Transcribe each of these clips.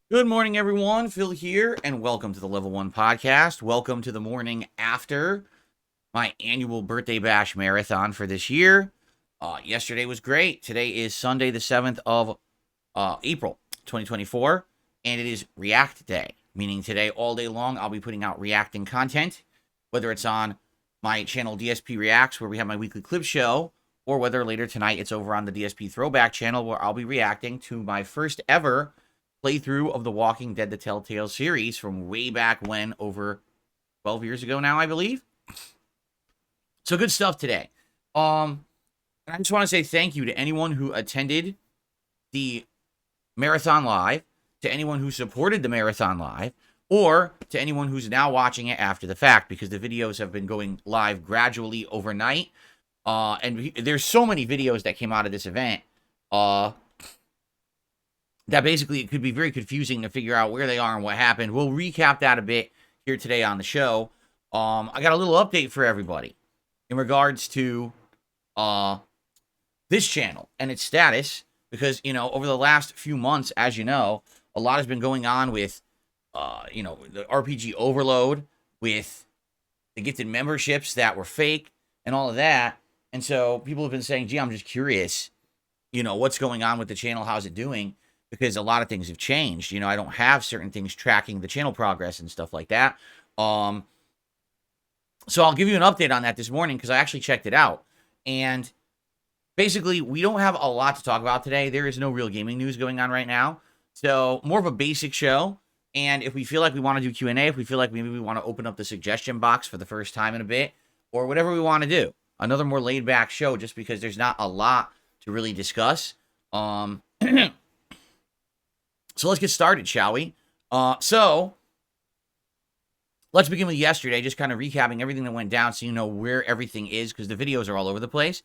Good morning, everyone. Phil here, and welcome to the Level 1 podcast. Welcome to the morning after my annual birthday bash marathon for this year. Yesterday was great. Today is Sunday, the 7th of April, 2024, and it is React Day, meaning today, all day long, I'll be putting out reacting content, whether it's on my channel DSP Reacts, where we have my weekly clip show, or whether later tonight it's over on the DSP Throwback channel, where I'll be reacting to my first ever playthrough of the Walking Dead The Telltale series from way back when, over 12 years ago now, I believe. So good stuff today. And I just want to say thank you to anyone who attended the Marathon Live, to anyone who supported the Marathon Live, or to anyone who's now watching it after the fact, because the videos have been going live gradually overnight. And there's so many videos that came out of this event. That basically it could be very confusing to figure out where they are and what happened. We'll recap that a bit here today on the show. I got a little update for everybody in regards to this channel and its status, because, over the last few months, as you know, a lot has been going on with, the RPG overload, with the gifted memberships that were fake and all of that. And so people have been saying, gee, I'm just curious, what's going on with the channel? How's it doing? Because a lot of things have changed. I don't have certain things tracking the channel progress and stuff like that. So I'll give you an update on that this morning, because I actually checked it out. And basically, we don't have a lot to talk about today. There is no real gaming news going on right now. So more of a basic show. And if we feel like we want to do Q&A, if we feel like maybe we want to open up the suggestion box for the first time in a bit, or whatever we want to do, another more laid back show, just because there's not a lot to really discuss. So let's get started, shall we? So let's begin with yesterday, just kind of recapping everything that went down so you know where everything is, because the videos are all over the place.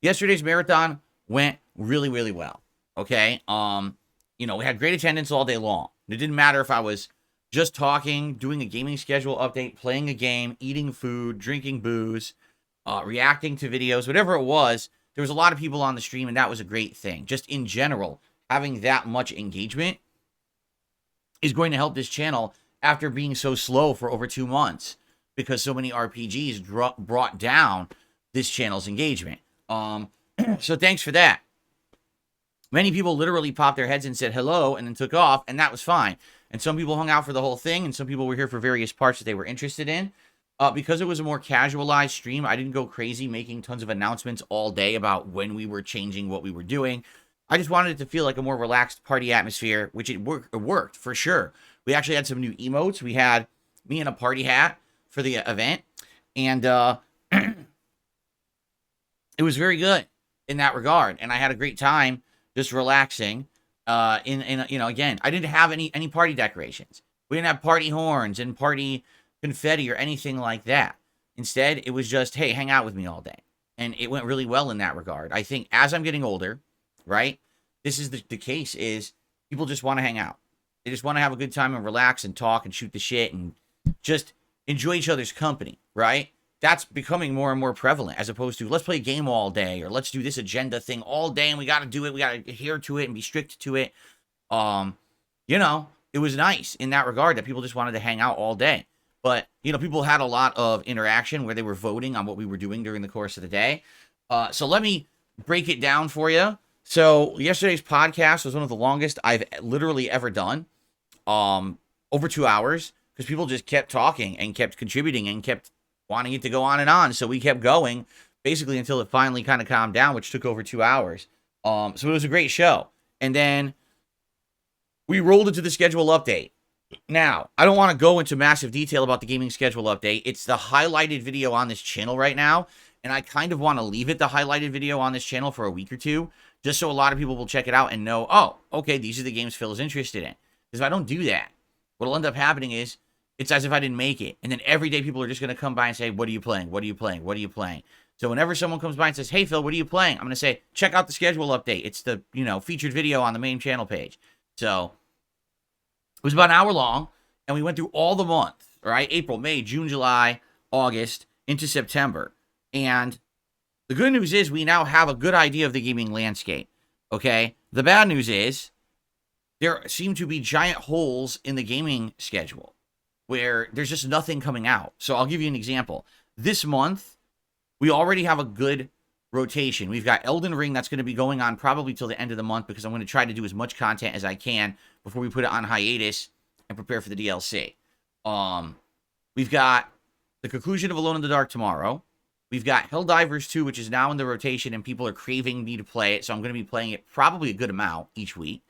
Yesterday's marathon went really, really well. Okay. We had great attendance all day long. It didn't matter if I was just talking, doing a gaming schedule update, playing a game, eating food, drinking booze, reacting to videos, whatever it was. There was a lot of people on the stream, and that was a great thing. Just in general, having that much engagement is going to help this channel after being so slow for over 2 months, because so many RPGs brought down this channel's engagement. So thanks for that. Many people literally popped their heads and said hello and then took off, and that was fine. And some people hung out for the whole thing, and some people were here for various parts that they were interested in. Because it was a more casualized stream, I didn't go crazy making tons of announcements all day about when we were changing what we were doing. I just wanted it to feel like a more relaxed party atmosphere, which it worked for sure. We actually had some new emotes. We had me in a party hat for the event, and it was very good in that regard. And I had a great time just relaxing. Again, I didn't have any party decorations. We didn't have party horns and party confetti or anything like that. Instead, it was just, hey, hang out with me all day. And it went really well in that regard. I think as I'm getting older, right, this is the case, is people just want to hang out. They just want to have a good time and relax and talk and shoot the shit and just enjoy each other's company, right? That's becoming more and more prevalent, as opposed to let's play a game all day, or let's do this agenda thing all day and we got to do it. We got to adhere to it and be strict to it. It was nice in that regard that people just wanted to hang out all day. But, people had a lot of interaction where they were voting on what we were doing during the course of the day. So let me break it down for you. So yesterday's podcast was one of the longest I've literally ever done. Over 2 hours, because people just kept talking and kept contributing and kept wanting it to go on and on. So we kept going basically until it finally kind of calmed down, which took over 2 hours. So it was a great show. And then we rolled into the schedule update. Now, I don't want to go into massive detail about the gaming schedule update. It's the highlighted video on this channel right now, and I kind of want to leave it the highlighted video on this channel for a week or two, just so a lot of people will check it out and know, oh, okay, these are the games Phil is interested in. Because if I don't do that, what'll end up happening is it's as if I didn't make it. And then every day people are just going to come by and say, what are you playing? What are you playing? What are you playing? So whenever someone comes by and says, hey, Phil, what are you playing? I'm going to say, check out the schedule update. It's the, featured video on the main channel page. So it was about an hour long, and we went through all the months, right? April, May, June, July, August, into September. And the good news is we now have a good idea of the gaming landscape, okay? The bad news is there seem to be giant holes in the gaming schedule where there's just nothing coming out. So I'll give you an example. This month, we already have a good rotation. We've got Elden Ring that's going to be going on probably till the end of the month because I'm going to try to do as much content as I can before we put it on hiatus and prepare for the DLC. We've got the conclusion of Alone in the Dark tomorrow. We've got Helldivers 2, which is now in the rotation, and people are craving me to play it, so I'm going to be playing it probably a good amount each week.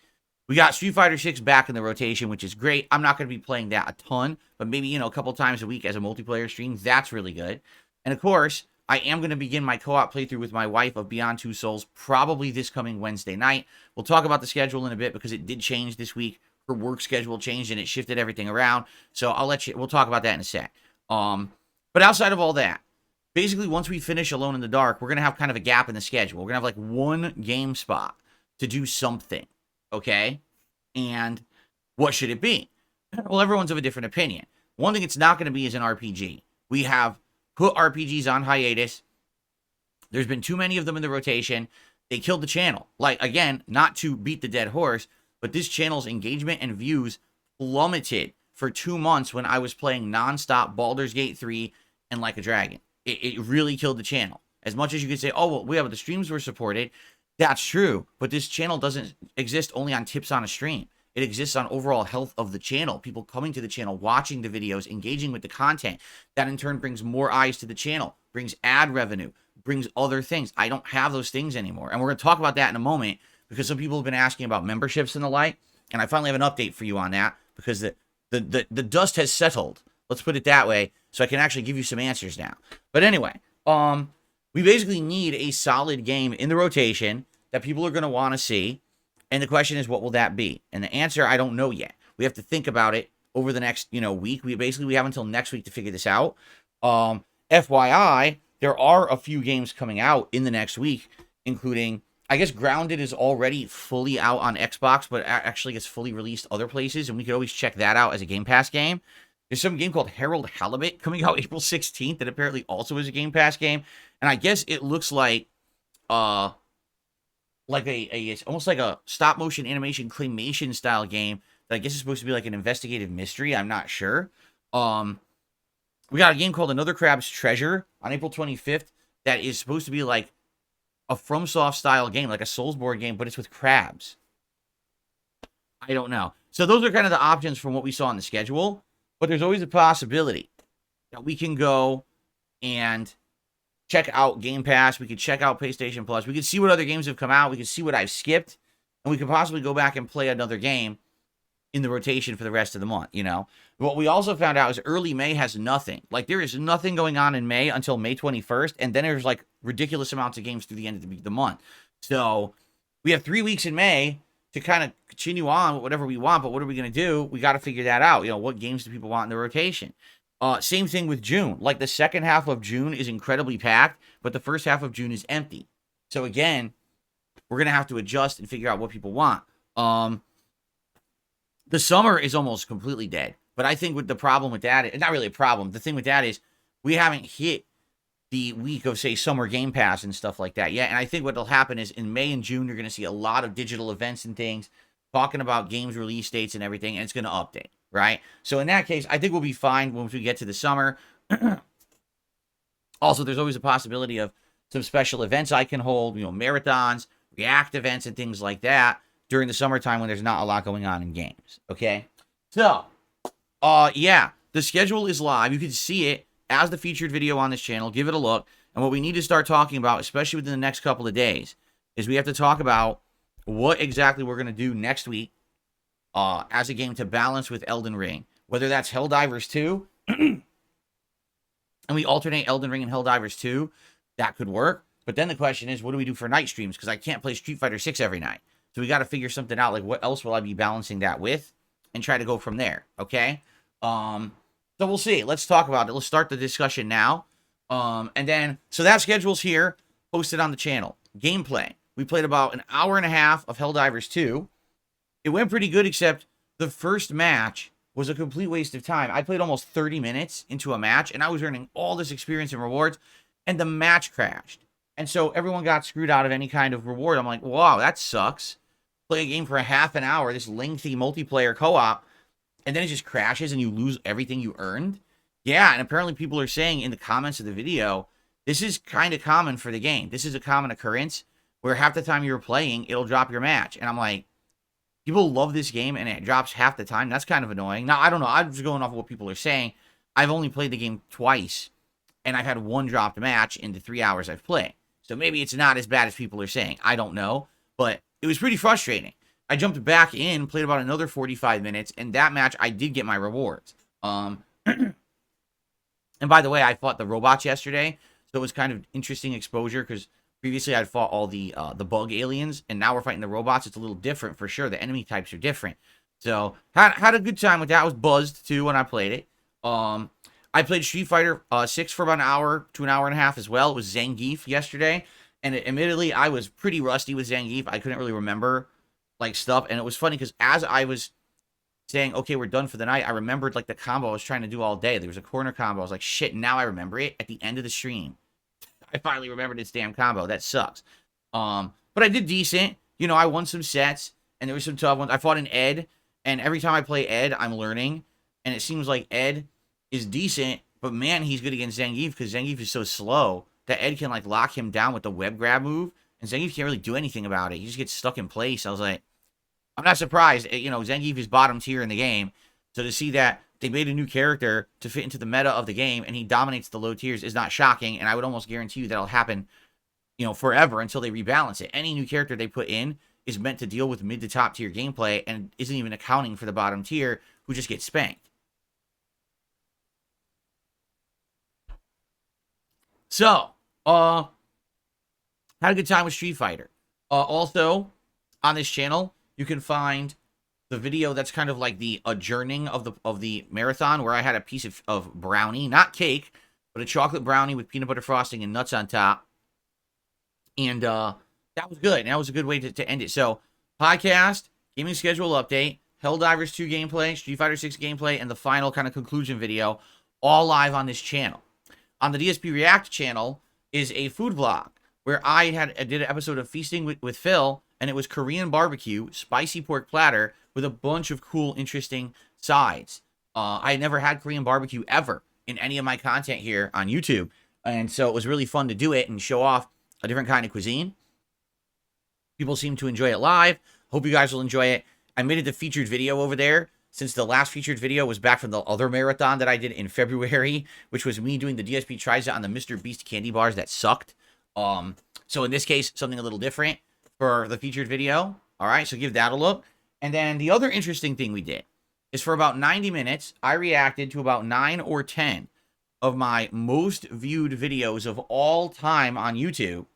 We got Street Fighter 6 back in the rotation, which is great. I'm not going to be playing that a ton, but maybe, a couple times a week as a multiplayer stream. That's really good. And of course, I am going to begin my co-op playthrough with my wife of Beyond Two Souls probably this coming Wednesday night. We'll talk about the schedule in a bit because it did change this week. Her work schedule changed and it shifted everything around. So we'll talk about that in a sec. But outside of all that, basically once we finish Alone in the Dark, we're going to have kind of a gap in the schedule. We're going to have like one game spot to do something. Okay? And what should it be? Well, everyone's of a different opinion. One thing it's not going to be is an RPG. We have put RPGs on hiatus. There's been too many of them in the rotation. They killed the channel. Like, again, not to beat the dead horse, but this channel's engagement and views plummeted for 2 months when I was playing nonstop Baldur's Gate 3 and Like a Dragon. It really killed the channel. As much as you could say, oh, well, the streams were supported. That's true, but this channel doesn't exist only on tips on a stream. It exists on overall health of the channel. People coming to the channel, watching the videos, engaging with the content. That in turn brings more eyes to the channel, brings ad revenue, brings other things. I don't have those things anymore. And we're going to talk about that in a moment because some people have been asking about memberships and the like. And I finally have an update for you on that because the dust has settled. Let's put it that way so I can actually give you some answers now. But anyway, we basically need a solid game in the rotation that people are going to want to see. And the question is, what will that be? And the answer, I don't know yet. We have to think about it over the next, week. We have until next week to figure this out. FYI, there are a few games coming out in the next week, including, I guess Grounded is already fully out on Xbox, but actually gets fully released other places. And we could always check that out as a Game Pass game. There's some game called Harold Halibut coming out April 16th that apparently also is a Game Pass game. And I guess it looks like it's almost like a stop motion animation claymation style game that I guess is supposed to be like an investigative mystery. I'm not sure. We got a game called Another Crab's Treasure on April 25th that is supposed to be like a FromSoft style game, like a Soulsborne game, but it's with crabs. I don't know. So those are kind of the options from what we saw on the schedule. But there's always a possibility that we can go and check out Game Pass. We could check out PlayStation Plus. We could see what other games have come out. We could see what I've skipped. And we could possibly go back and play another game in the rotation for the rest of the month, What we also found out is early May has nothing. Like, there is nothing going on in May until May 21st. And then there's, like, ridiculous amounts of games through the end of the month. So we have 3 weeks in May to kind of continue on with whatever we want, but what are we going to do? We got to figure that out. What games do people want in the rotation? Same thing with June. Like, the second half of June is incredibly packed, but the first half of June is empty. So again, we're going to have to adjust and figure out what people want. The summer is almost completely dead, but I think the problem with that, not really a problem. The thing with that is we haven't hit the week of, say, Summer Game Pass and stuff like that yet. And I think what will happen is in May and June, you're going to see a lot of digital events and things talking about games release dates and everything, and it's going to update, right? So in that case, I think we'll be fine once we get to the summer. Also, there's always a possibility of some special events I can hold, marathons, react events, and things like that during the summertime when there's not a lot going on in games, okay? So, yeah, the schedule is live. You can see it as the featured video on this channel. Give it a look. And what we need to start talking about, especially within the next couple of days, is we have to talk about what exactly we're going to do next week as a game to balance with Elden Ring. Whether that's Helldivers 2, and we alternate Elden Ring and Helldivers 2, that could work. But then the question is, what do we do for night streams? Because I can't play Street Fighter 6 every night. So we got to figure something out, like what else will I be balancing that with, and try to go from there, okay? So we'll see. Let's talk about it. Let's start the discussion now. And then, so that schedule's here, posted on the channel. Gameplay. We played about an hour and a half of Helldivers 2. It went pretty good, except the first match was a complete waste of time. I played almost 30 minutes into a match, and I was earning all this experience and rewards, and the match crashed. And so everyone got screwed out of any kind of reward. I'm like, wow, that sucks. play a game for a half an hour, this lengthy multiplayer co-op, and then it just crashes and you lose everything you earned. Yeah, and apparently people are saying in the comments of the video, this is kind of common for the game. This is a common occurrence where half the time you're playing, it'll drop your match. And I'm like, people love this game and it drops half the time. That's kind of annoying. Now, I don't know. I'm just going off of what people are saying. I've only played the game twice, and I've had one dropped match in the 3 hours I've played. So maybe it's not as bad as people are saying. I don't know. But it was pretty frustrating. I jumped back in, played about another 45 minutes, and that match I did get my rewards. And by the way, I fought the robots yesterday, so it was kind of interesting exposure because previously I'd fought all the bug aliens, and now we're fighting the robots. It's a little different for sure. The enemy types are different. So had a good time with that. I was buzzed too when I played it. I played Street Fighter 6 for about an hour to an hour and a half as well. It was Zangief yesterday, and admittedly I was pretty rusty with Zangief. I couldn't really remember like stuff, and it was funny because as I was saying, okay, we're done for the night, I remembered like the combo I was trying to do all day. There was a corner combo. I was like, shit, now I remember it at the end of the stream. I finally remembered this damn combo. That sucks. But I did decent. You know, I won some sets, and there were some tough ones. I fought an Ed, and every time I play Ed, I'm learning, and it seems like Ed is decent, but man, he's good against Zangief because Zangief is so slow that Ed can like lock him down with the web grab move, and Zangief can't really do anything about it. He just gets stuck in place. I was like, I'm not surprised. You know, Zangief is bottom tier in the game. So to see that they made a new character to fit into the meta of the game and he dominates the low tiers is not shocking. And I would almost guarantee you that'll happen, you know, forever until they rebalance it. Any new character they put in is meant to deal with mid to top tier gameplay and isn't even accounting for the bottom tier who just gets spanked. So, had a good time with Street Fighter. Also, on this channel, you can find the video that's kind of like the adjourning of the marathon where I had a piece of brownie, not cake, but a chocolate brownie with peanut butter frosting and nuts on top. And that was good. And that was a good way to end it. So, podcast, gaming schedule update, Helldivers 2 gameplay, Street Fighter 6 gameplay, and the final kind of conclusion video, all live on this channel. On the DSP React channel is a food vlog where I did an episode of Feasting with Phil, and it was Korean barbecue, spicy pork platter with a bunch of cool, interesting sides. I had never had Korean barbecue ever in any of my content here on YouTube, and so it was really fun to do it and show off a different kind of cuisine. People seem to enjoy it live. Hope you guys will enjoy it. I made it the featured video over there, since the last featured video was back from the other marathon that I did in February, which was me doing the DSP tries on the Mr. Beast candy bars that sucked. So in this case, something a little different for the featured video. All right, so give that a look. And then the other interesting thing we did is for about 90 minutes, I reacted to about 9 or 10 of my most viewed videos of all time on YouTube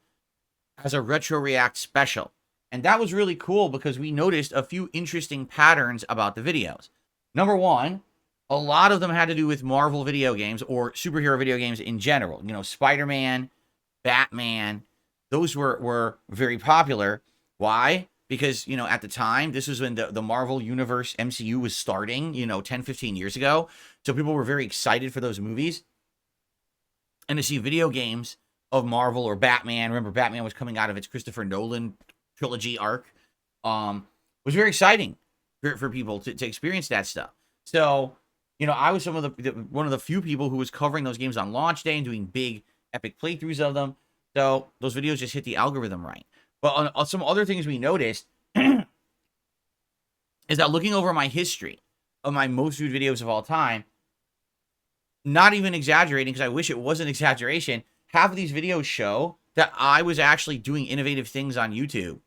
as a Retro React special. And that was really cool because we noticed a few interesting patterns about the videos. Number one, a lot of them had to do with Marvel video games or superhero video games in general. You know, Spider-Man, Batman, those were very popular. Why? Because, you know, at the time, this was when the Marvel Universe MCU was starting, you know, 10, 15 years ago. So people were very excited for those movies. And to see video games of Marvel or Batman, remember Batman was coming out of its Christopher Nolan trilogy arc, was very exciting for people to experience that stuff. So, you know, I was one of the few people who was covering those games on launch day and doing big epic playthroughs of them. So those videos just hit the algorithm right. But on some other things we noticed is that looking over my history of my most viewed videos of all time, not even exaggerating because I wish it was an exaggeration, half of these videos show that I was actually doing innovative things on YouTube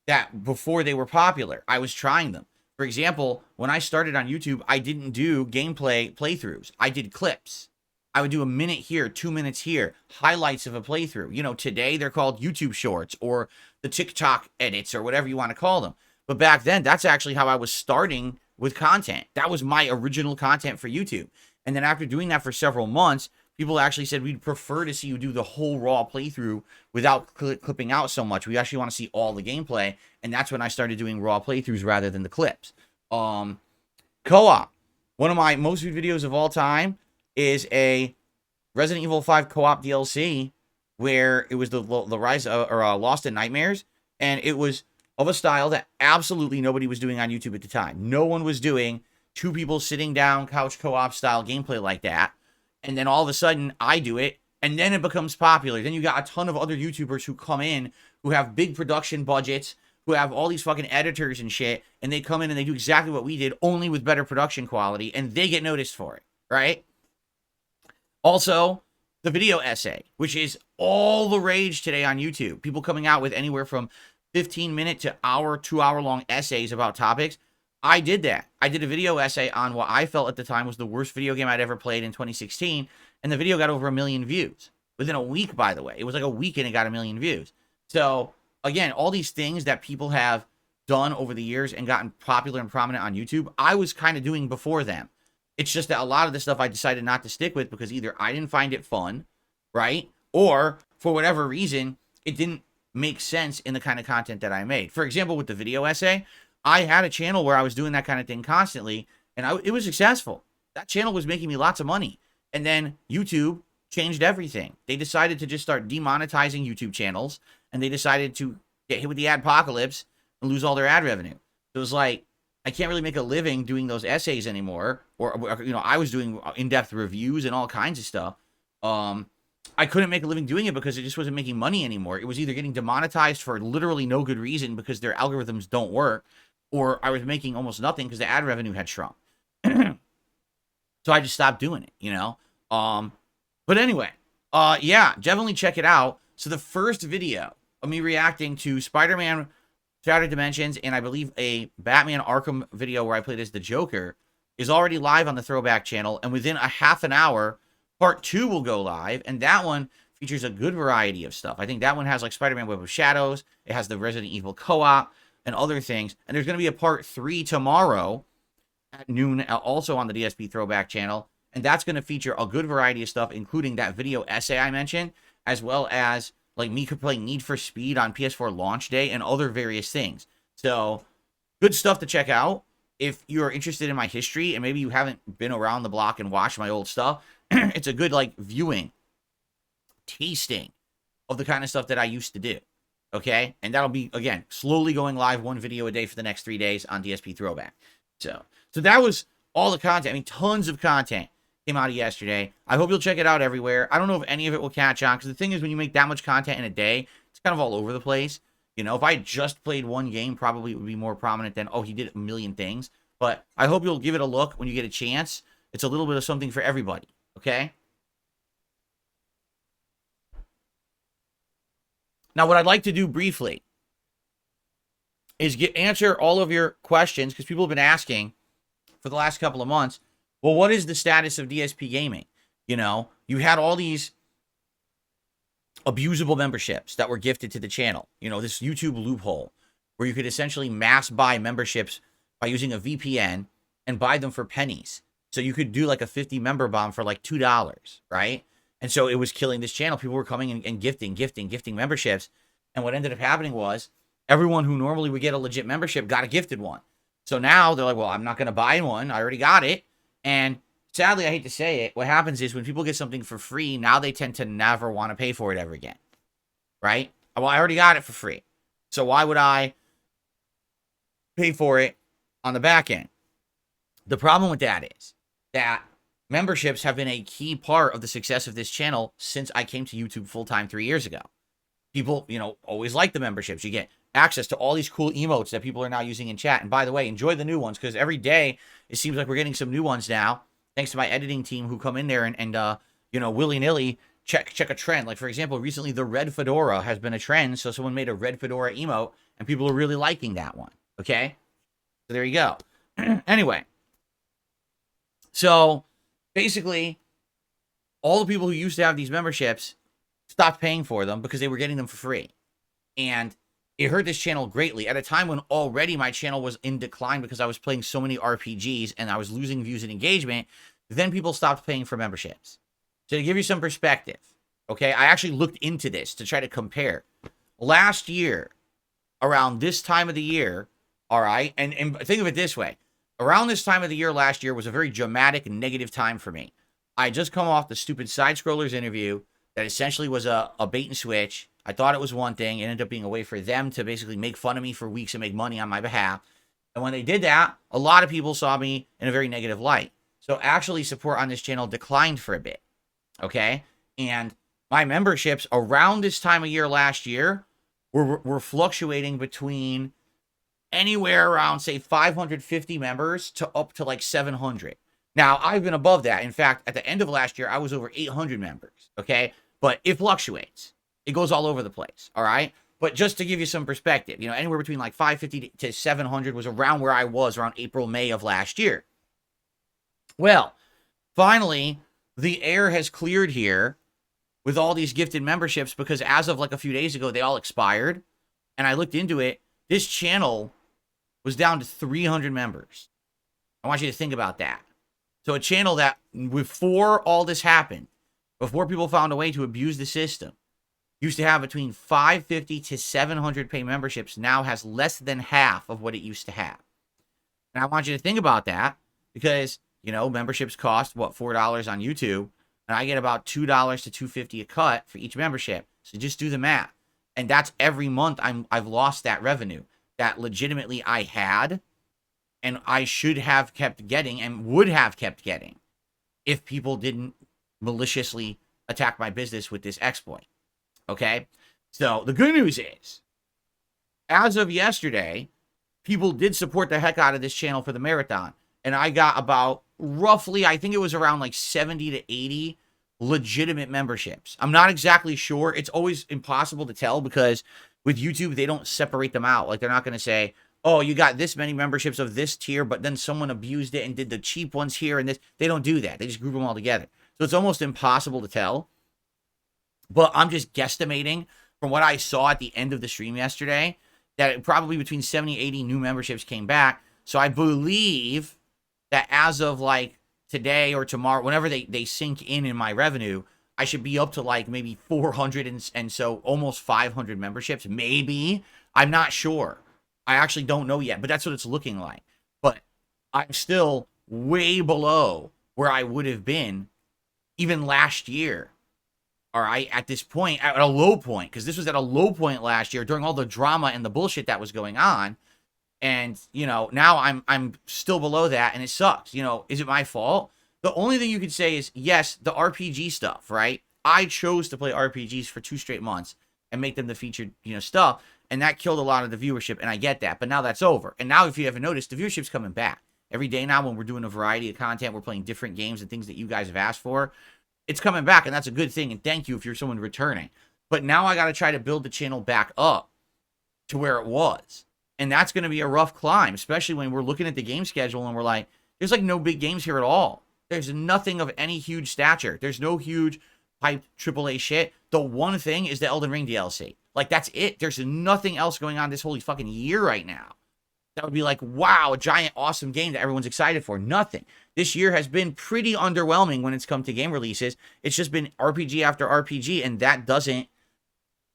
that before they were popular, I was trying them. For example, when I started on YouTube, I didn't do gameplay playthroughs. I did clips. I would do a minute here, 2 minutes here, highlights of a playthrough. You know, today they're called YouTube Shorts or the TikTok edits or whatever you want to call them. But back then, that's actually how I was starting with content. That was my original content for YouTube. And then after doing that for several months, people actually said, we'd prefer to see you do the whole raw playthrough without clipping out so much. We actually want to see all the gameplay. And that's when I started doing raw playthroughs rather than the clips. Co-op. One of my most viewed videos of all time is a Resident Evil 5 co-op DLC where it was the Rise of, or Lost in Nightmares. And it was of a style that absolutely nobody was doing on YouTube at the time. No one was doing two people sitting down, couch co-op style gameplay like that. And then all of a sudden, I do it, and then it becomes popular. Then you got a ton of other YouTubers who come in, who have big production budgets, who have all these fucking editors and shit, and they come in and they do exactly what we did, only with better production quality, and they get noticed for it, right? Also, the video essay, which is all the rage today on YouTube. People coming out with anywhere from 15-minute to hour, 2-hour-long essays about topics. I did that. I did a video essay on what I felt at the time was the worst video game I'd ever played in 2016, and the video got over 1 million views. Within a week, by the way. It was like a week and it got 1 million views. So, again, all these things that people have done over the years and gotten popular and prominent on YouTube, I was kind of doing before them. It's just that a lot of the stuff I decided not to stick with because either I didn't find it fun, right? Or, for whatever reason, it didn't make sense in the kind of content that I made. For example, with the video essay, I had a channel where I was doing that kind of thing constantly, and it was successful. That channel was making me lots of money. And then YouTube changed everything. They decided to just start demonetizing YouTube channels, and they decided to get hit with the adpocalypse and lose all their ad revenue. So it was like, I can't really make a living doing those essays anymore. Or I was doing in-depth reviews and all kinds of stuff. I couldn't make a living doing it because it just wasn't making money anymore. It was either getting demonetized for literally no good reason because their algorithms don't work, or I was making almost nothing because the ad revenue had shrunk. So I just stopped doing it, But anyway, yeah, definitely check it out. So the first video of me reacting to Spider-Man Shattered Dimensions and I believe a Batman Arkham video where I played as the Joker is already live on the Throwback channel. And within a half an hour, part 2 will go live. And that one features a good variety of stuff. I think that one has like Spider-Man Web of Shadows. It has the Resident Evil co-op and other things. And there's going to be a part 3 tomorrow at noon, also on the DSP Throwback channel. And that's going to feature a good variety of stuff, including that video essay I mentioned, as well as like me playing Need for Speed on PS4 launch day and other various things. So good stuff to check out. If you're interested in my history and maybe you haven't been around the block and watched my old stuff, it's a good like viewing, tasting of the kind of stuff that I used to do. Okay. And that'll be, again, slowly going live 1 video a day for the next 3 days on DSP Throwback. So that was all the content. I mean, tons of content came out yesterday. I hope you'll check it out everywhere. I don't know if any of it will catch on, because the thing is, when you make that much content in a day, it's kind of all over the place. If I just played one game, probably it would be more prominent than, oh, he did a million things. But I hope you'll give it a look when you get a chance. It's a little bit of something for everybody, okay? Now, what I'd like to do briefly is answer all of your questions, because people have been asking for the last couple of months, well, what is the status of DSP Gaming? You had all these abusable memberships that were gifted to the channel. This YouTube loophole where you could essentially mass buy memberships by using a VPN and buy them for pennies. So you could do like a 50 member bomb for like $2, right? And so it was killing this channel. People were coming and gifting memberships. And what ended up happening was everyone who normally would get a legit membership got a gifted one. So now they're like, well, I'm not going to buy one. I already got it. And sadly, I hate to say it, what happens is when people get something for free, now they tend to never want to pay for it ever again, right? Well, I already got it for free. So why would I pay for it on the back end? The problem with that is that memberships have been a key part of the success of this channel since I came to YouTube full-time 3 years ago. People, always like the memberships. You get access to all these cool emotes that people are now using in chat. And by the way, enjoy the new ones, because every day it seems like we're getting some new ones now, thanks to my editing team who come in there and willy-nilly check a trend. Like, for example, recently the red fedora has been a trend, so someone made a red fedora emote, and people are really liking that one, okay? So there you go. Anyway, so basically, all the people who used to have these memberships stopped paying for them because they were getting them for free. And it hurt this channel greatly at a time when already my channel was in decline because I was playing so many RPGs and I was losing views and engagement. Then people stopped paying for memberships. So to give you some perspective, okay, I actually looked into this to try to compare. Last year, around this time of the year, all right, and think of it this way. Around this time of the year last year was a very dramatic and negative time for me. I had just come off the stupid Side Scrollers interview that essentially was a bait and switch. I thought it was one thing. It ended up being a way for them to basically make fun of me for weeks and make money on my behalf. And when they did that, a lot of people saw me in a very negative light. So actually support on this channel declined for a bit. Okay? And my memberships around this time of year last year were fluctuating between anywhere around, say, 550 members to up to like 700. Now, I've been above that. In fact, at the end of last year, I was over 800 members. Okay? But it fluctuates. It goes all over the place. All right? But just to give you some perspective, you know, anywhere between like 550 to 700 was around where I was around April, May of last year. Well, finally, the air has cleared here with all these gifted memberships because as of like a few days ago, they all expired. And I looked into it. This channel was down to 300 members. I want you to think about that. So a channel that before all this happened, before people found a way to abuse the system, used to have between 550 to 700 pay memberships, now has less than half of what it used to have. And I want you to think about that because, you know, memberships cost, what, $4 on YouTube, and I get about $2 to $2.50 a cut for each membership. So just do the math. And that's every month I've lost that revenue that legitimately I had and I should have kept getting and would have kept getting if people didn't maliciously attack my business with this exploit. Okay? So the good news is, as of yesterday, people did support the heck out of this channel for the marathon. And I got about roughly, I think it was around like 70 to 80 legitimate memberships. I'm not exactly sure. It's always impossible to tell because with YouTube, they don't separate them out. Like they're not going to say, oh, you got this many memberships of this tier, but then someone abused it and did the cheap ones here and this. They don't do that. They just group them all together. So it's almost impossible to tell. But I'm just guesstimating from what I saw at the end of the stream yesterday that probably between 70 and 80 new memberships came back. So I believe that as of like today or tomorrow, whenever they sink in my revenue, I should be up to like maybe 400 and so almost 500 memberships. Maybe. I'm not sure. I actually don't know yet, but that's what it's looking like. But I'm still way below where I would have been even last year. All right, at this point, at a low point, because this was at a low point last year during all the drama and the bullshit that was going on. And, you know, now I'm still below that and it sucks. You know, is it my fault? The only thing you could say is, yes, the RPG stuff, right? I chose to play RPGs for 2 straight months and make them the featured, you know, stuff. And that killed a lot of the viewership, and I get that. But now that's over. And now, if you haven't noticed, the viewership's coming back. Every day now when we're doing a variety of content, we're playing different games and things that you guys have asked for. It's coming back, and that's a good thing. And thank you if you're someone returning. But now I got to try to build the channel back up to where it was. And that's going to be a rough climb, especially when we're looking at the game schedule and we're like, there's like no big games here at all. There's nothing of any huge stature. There's no huge hyped AAA shit. The one thing is the Elden Ring DLC. Like, that's it. There's nothing else going on this holy fucking year right now. That would be like, wow, a giant, awesome game that everyone's excited for. Nothing. This year has been pretty underwhelming when it's come to game releases. It's just been RPG after RPG, and that doesn't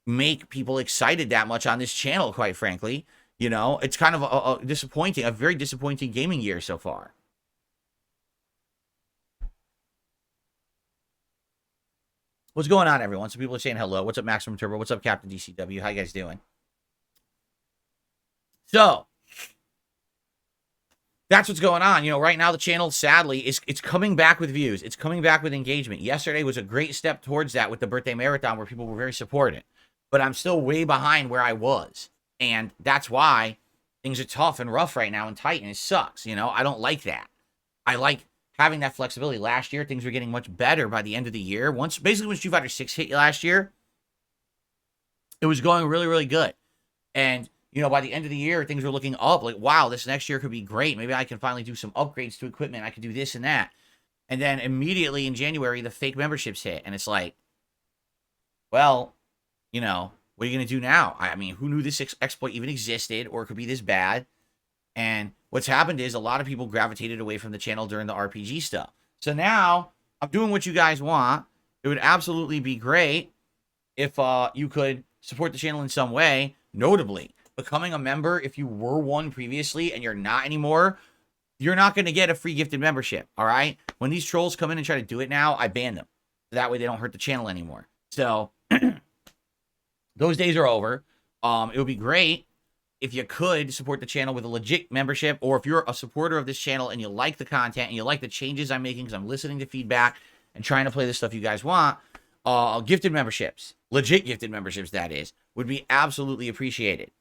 make people excited that much on this channel, quite frankly. You know, it's kind of a very disappointing gaming year so far. What's going on, everyone? Some people are saying hello. What's up, Maximum Turbo? What's up, Captain DCW? How you guys doing? So, that's what's going on. You know, right now the channel, sadly, it's coming back with views. It's coming back with engagement. Yesterday was a great step towards that with the birthday marathon where people were very supportive. But I'm still way behind where I was. And that's why things are tough and rough right now and tight, and it sucks. You know, I don't like that. I like having that flexibility. Last year, things were getting much better by the end of the year. Basically, when Street Fighter 6 hit last year, it was going really, really good. And, you know, by the end of the year, things were looking up. Like, wow, this next year could be great. Maybe I can finally do some upgrades to equipment. I could do this and that. And then immediately in January, the fake memberships hit. And it's like, well, you know, what are you going to do now? I mean, who knew this exploit even existed or it could be this bad? And what's happened is a lot of people gravitated away from the channel during the RPG stuff. So now I'm doing what you guys want. It would absolutely be great if you could support the channel in some way, notably becoming a member. If you were one previously and you're not anymore, you're not going to get a free gifted membership, all right? When these trolls come in and try to do it now, I ban them. That way they don't hurt the channel anymore. So Those days are over. It would be great if you could support the channel with a legit membership, or if you're a supporter of this channel and you like the content and you like the changes I'm making because I'm listening to feedback and trying to play the stuff you guys want, gifted memberships, legit gifted memberships, that is, would be absolutely appreciated.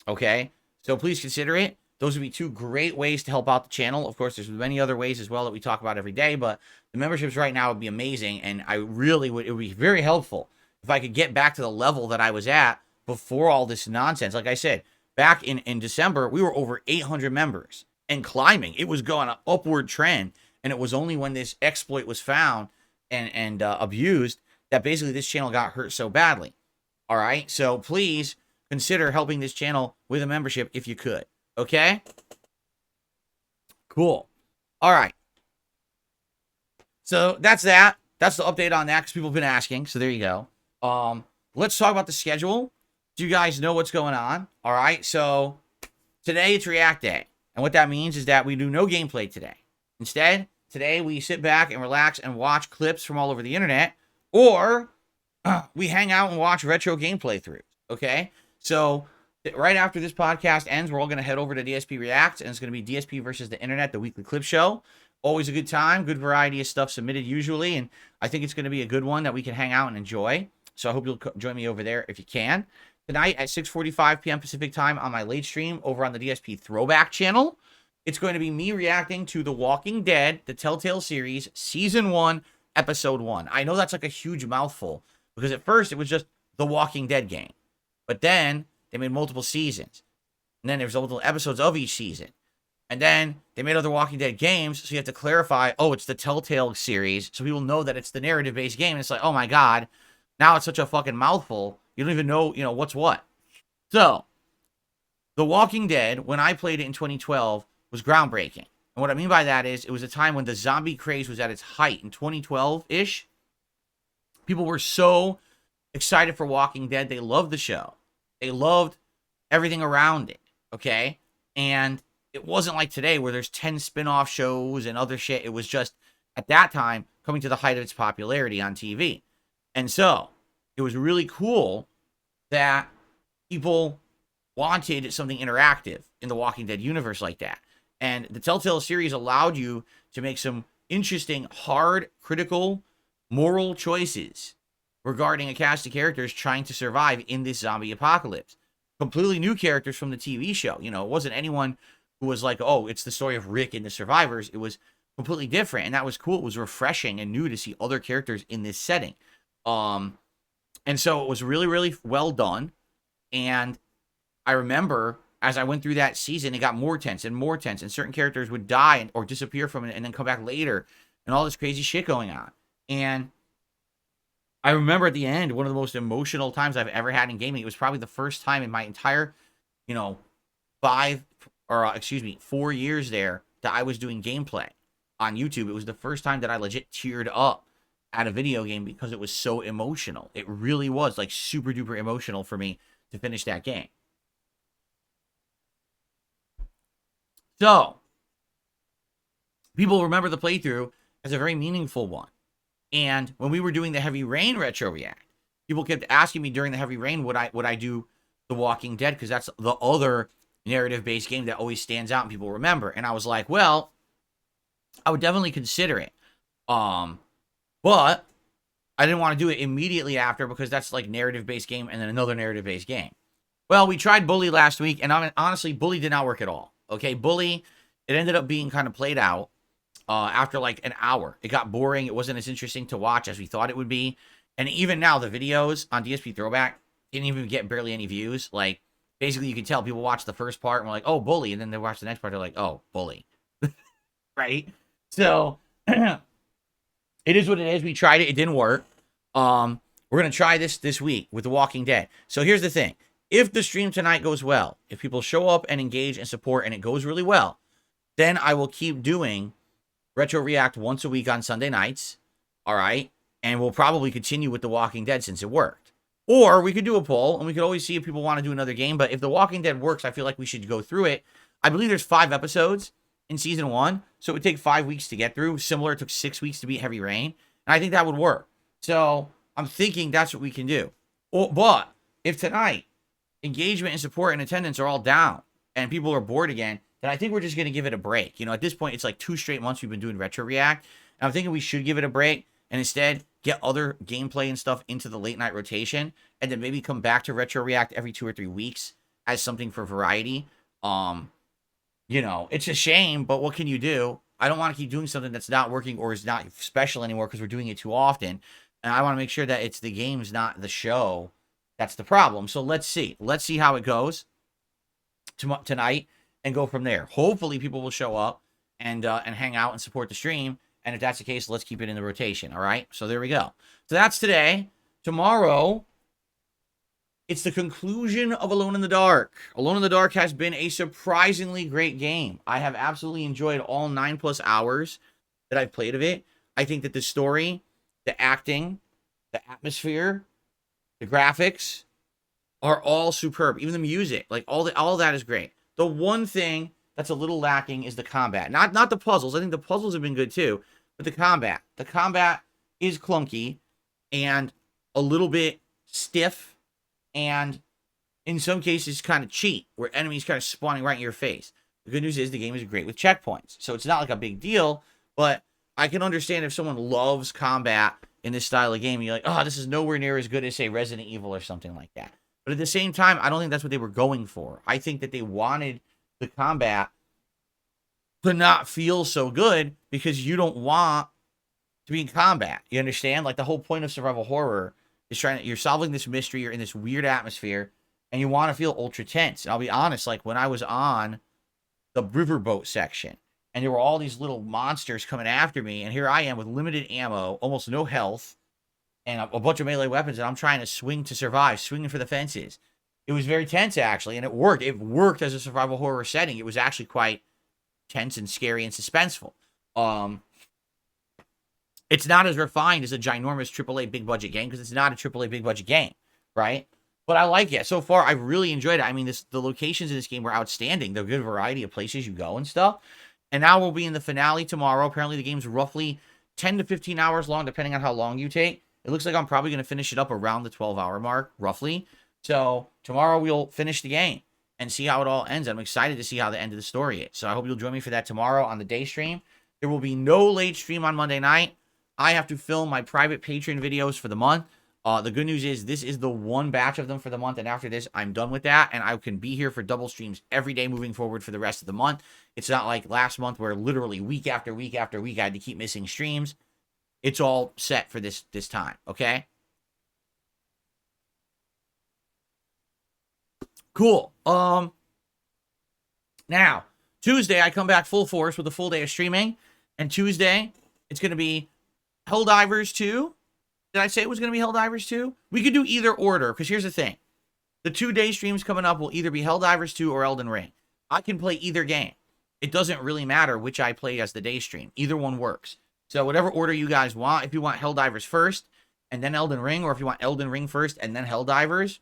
Okay? So please consider it. Those would be two great ways to help out the channel. Of course, there's many other ways as well that we talk about every day, but the memberships right now would be amazing, and it would be very helpful if I could get back to the level that I was at before all this nonsense. Like I said, back in December, we were over 800 members and climbing. It was going an upward trend, and it was only when this exploit was found and abused that basically this channel got hurt so badly. All right? So please consider helping this channel with a membership if you could. Okay? Cool. All right. So that's that. That's the update on that because people have been asking. So there you go. Let's talk about the schedule. Do you guys know what's going on? All right. So today it's React Day. And what that means is that we do no gameplay today. Instead, today we sit back and relax and watch clips from all over the internet, or we hang out and watch retro gameplay throughs. Okay? So right after this podcast ends, we're all going to head over to DSP React, and it's going to be DSP versus the internet, the weekly clip show. Always a good time, good variety of stuff submitted usually, and I think it's going to be a good one that we can hang out and enjoy. So I hope you'll join me over there if you can. Tonight at 6:45 p.m. Pacific time on my late stream over on the DSP Throwback channel, it's going to be me reacting to The Walking Dead, the Telltale series, Season 1, Episode 1. I know that's like a huge mouthful, because at first it was just The Walking Dead game. But then they made multiple seasons. And then there's multiple episodes of each season. And then they made other Walking Dead games, so you have to clarify, oh, it's the Telltale series, so people know that it's the narrative-based game. And it's like, oh my god, now it's such a fucking mouthful. You don't even know, what's what. So, The Walking Dead, when I played it in 2012, was groundbreaking. And what I mean by that is, it was a time when the zombie craze was at its height in 2012-ish. People were so excited for Walking Dead. They loved the show. They loved everything around it, okay? And it wasn't like today where there's 10 spin-off shows and other shit. It was just, at that time, coming to the height of its popularity on TV. And so, it was really cool that people wanted something interactive in the Walking Dead universe like that. And the Telltale series allowed you to make some interesting, hard, critical, moral choices regarding a cast of characters trying to survive in this zombie apocalypse. Completely new characters from the TV show. It wasn't anyone who was like, oh, it's the story of Rick and the survivors. It was completely different, and that was cool. It was refreshing and new to see other characters in this setting. And so it was really, really well done. And I remember as I went through that season, it got more tense and more tense, and certain characters would die or disappear from it and then come back later, and all this crazy shit going on. And I remember at the end, one of the most emotional times I've ever had in gaming. It was probably the first time in my entire, 4 years there that I was doing gameplay on YouTube. It was the first time that I legit teared up at a video game because it was so emotional. It really was like super duper emotional for me to finish that game. So, people remember the playthrough as a very meaningful one. And when we were doing the Heavy Rain Retro React, people kept asking me during the Heavy Rain, would I do The Walking Dead? Because that's the other narrative-based game that always stands out and people remember. And I was like, well, I would definitely consider it. But I didn't want to do it immediately after because that's like narrative-based game and then another narrative-based game. Well, we tried Bully last week, and honestly, Bully did not work at all. Okay, Bully, it ended up being kind of played out after like an hour. It got boring. It wasn't as interesting to watch as we thought it would be. And even now, the videos on DSP Throwback didn't even get barely any views. Like, basically, you can tell people watch the first part and we're like, oh, Bully. And then they watch the next part, they're like, oh, Bully. Right? So, it is what it is. We tried it. It didn't work. We're going to try this week with The Walking Dead. So, here's the thing. If the stream tonight goes well, if people show up and engage and support and it goes really well, then I will keep doing Retro React once a week on Sunday nights. All right? And we'll probably continue with The Walking Dead since it worked. Or we could do a poll, and we could always see if people want to do another game. But if The Walking Dead works, I feel like we should go through it. I believe there's 5 episodes in Season 1, so it would take 5 weeks to get through. Similar, it took 6 weeks to beat Heavy Rain. And I think that would work. So I'm thinking that's what we can do. But if tonight engagement and support and attendance are all down and people are bored again, then I think we're just going to give it a break. You know, at this point, it's like 2 straight months we've been doing Retro React. And I'm thinking we should give it a break and instead get other gameplay and stuff into the late night rotation and then maybe come back to Retro React every 2 or 3 weeks as something for variety. You know, it's a shame, but what can you do? I don't want to keep doing something that's not working or is not special anymore because we're doing it too often. And I want to make sure that it's the games, not the show. That's the problem. So let's see. Let's see how it goes tonight and go from there. Hopefully people will show up and hang out and support the stream. And if that's the case, let's keep it in the rotation. All right. So there we go. So that's today. Tomorrow, it's the conclusion of Alone in the Dark. Alone in the Dark has been a surprisingly great game. I have absolutely enjoyed all 9+ hours that I've played of it. I think that the story, the acting, the atmosphere, the graphics are all superb. Even the music, like all that is great. The one thing that's a little lacking is the combat. Not the puzzles. I think the puzzles have been good too, but the combat. The combat is clunky and a little bit stiff and in some cases kind of cheat, where enemies kind of spawning right in your face. The good news is the game is great with checkpoints, so it's not like a big deal, but I can understand if someone loves combat in this style of game, and you're like, oh, this is nowhere near as good as, say, Resident Evil or something like that. But at the same time, I don't think that's what they were going for. I think that they wanted the combat to not feel so good because you don't want to be in combat. You understand? Like the whole point of survival horror is you're solving this mystery, you're in this weird atmosphere, and you want to feel ultra tense. And I'll be honest, like when I was on the riverboat section, and there were all these little monsters coming after me, and here I am with limited ammo, almost no health, and a bunch of melee weapons, and I'm trying to swing to survive, swinging for the fences. It was very tense, actually, and it worked. It worked as a survival horror setting. It was actually quite tense and scary and suspenseful. It's not as refined as a ginormous AAA big budget game because it's not a AAA big budget game, right? But I like it. So far, I've really enjoyed it. I mean, the locations in this game were outstanding. The good variety of places you go and stuff. And now we'll be in the finale tomorrow. Apparently, the game's roughly 10 to 15 hours long, depending on how long you take. It looks like I'm probably going to finish it up around the 12-hour mark, roughly. So tomorrow we'll finish the game and see how it all ends. I'm excited to see how the end of the story is. So I hope you'll join me for that tomorrow on the day stream. There will be no late stream on Monday night. I have to film my private Patreon videos for the month. The good news is this is the one batch of them for the month, and after this, I'm done with that, and I can be here for double streams every day moving forward for the rest of the month. It's not like last month where literally week after week after week I had to keep missing streams. It's all set for this time, okay? Cool. Now, Tuesday, I come back full force with a full day of streaming, and Tuesday, it's going to be Helldivers 2. Did I say it was going to be Helldivers 2? We could do either order, because here's the thing. The 2-day streams coming up will either be Helldivers 2 or Elden Ring. I can play either game. It doesn't really matter which I play as the day stream. Either one works. So whatever order you guys want, if you want Helldivers first, and then Elden Ring, or if you want Elden Ring first, and then Helldivers,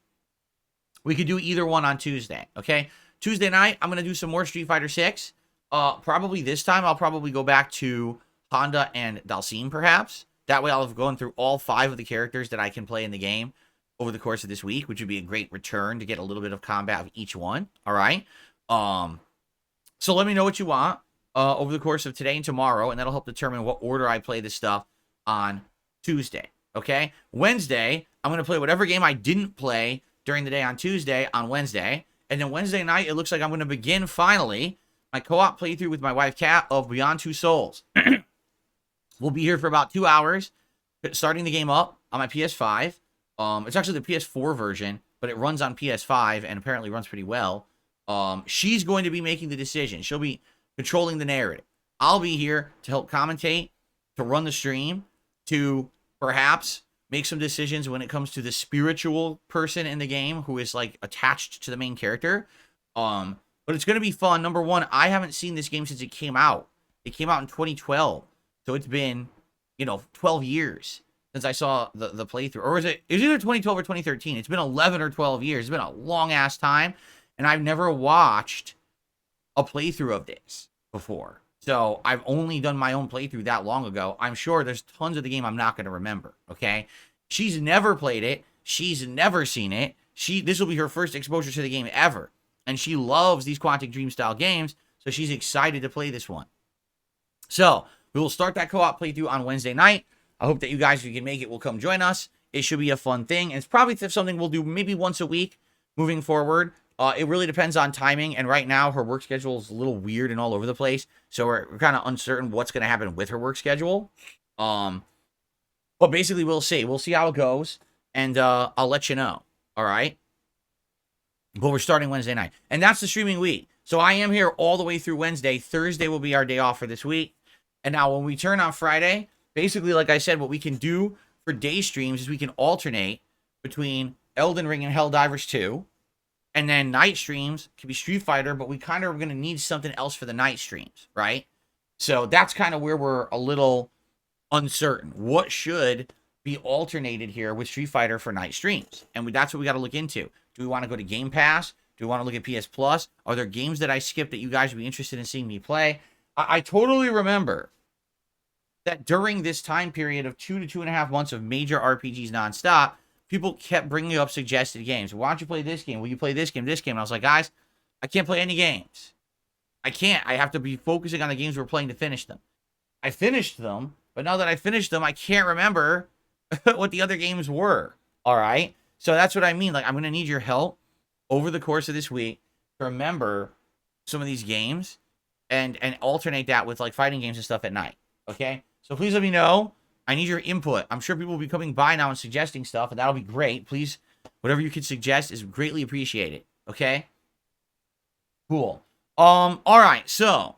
we could do either one on Tuesday, okay? Tuesday night, I'm going to do some more Street Fighter 6. Probably this time, I'll probably go back to Honda and Dalsim, perhaps. That way I'll have gone through all 5 of the characters that I can play in the game over the course of this week, which would be a great return to get a little bit of combat of each one, all right? So let me know what you want over the course of today and tomorrow, and that'll help determine what order I play this stuff on Tuesday, okay? Wednesday, I'm going to play whatever game I didn't play during the day on Tuesday on Wednesday, and then Wednesday night, it looks like I'm going to begin, finally, my co-op playthrough with my wife, Kat, of Beyond Two Souls. We'll be here for about 2 hours, starting the game up on my PS5. It's actually the PS4 version, but it runs on PS5 and apparently runs pretty well. She's going to be making the decision. She'll be controlling the narrative. I'll be here to help commentate, to run the stream, to perhaps make some decisions when it comes to the spiritual person in the game who is like attached to the main character. But it's going to be fun. Number one, I haven't seen this game since it came out. It came out in 2012. So it's been, 12 years since I saw the playthrough. Or it was either 2012 or 2013. It's been 11 or 12 years. It's been a long-ass time. And I've never watched a playthrough of this before. So I've only done my own playthrough that long ago. I'm sure there's tons of the game I'm not going to remember, okay? She's never played it. She's never seen it. this will be her first exposure to the game ever. And she loves these Quantic Dream style games, so she's excited to play this one. So we will start that co-op playthrough on Wednesday night. I hope that you guys, if you can make it, will come join us. It should be a fun thing. And it's probably something we'll do maybe once a week moving forward. It really depends on timing. And right now, her work schedule is a little weird and all over the place. So we're kind of uncertain what's going to happen with her work schedule. But basically, we'll see. We'll see how it goes. And I'll let you know. All right? But we're starting Wednesday night. And that's the streaming week. So I am here all the way through Wednesday. Thursday will be our day off for this week. And now when we turn on Friday, basically, like I said, what we can do for day streams is we can alternate between Elden Ring and Helldivers 2. And then night streams can be Street Fighter, but we kind of are going to need something else for the night streams, right? So that's kind of where we're a little uncertain. What should be alternated here with Street Fighter for night streams? And that's what we got to look into. Do we want to go to Game Pass? Do we want to look at PS Plus? Are there games that I skipped that you guys would be interested in seeing me play? I totally remember that during this time period of 2 to 2.5 months of major RPGs nonstop, people kept bringing up suggested games. Why don't you play this game? Will you play this game, this game? And I was like, guys, I can't play any games. I can't. I have to be focusing on the games we're playing to finish them. I finished them, but now that I finished them, I can't remember what the other games were. All right? So that's what I mean. Like, I'm going to need your help over the course of this week to remember some of these games and alternate that with, like, fighting games and stuff at night. Okay? So please let me know. I need your input. I'm sure people will be coming by now and suggesting stuff, and that'll be great. Please, whatever you can suggest is greatly appreciated. Okay? Cool. All right. So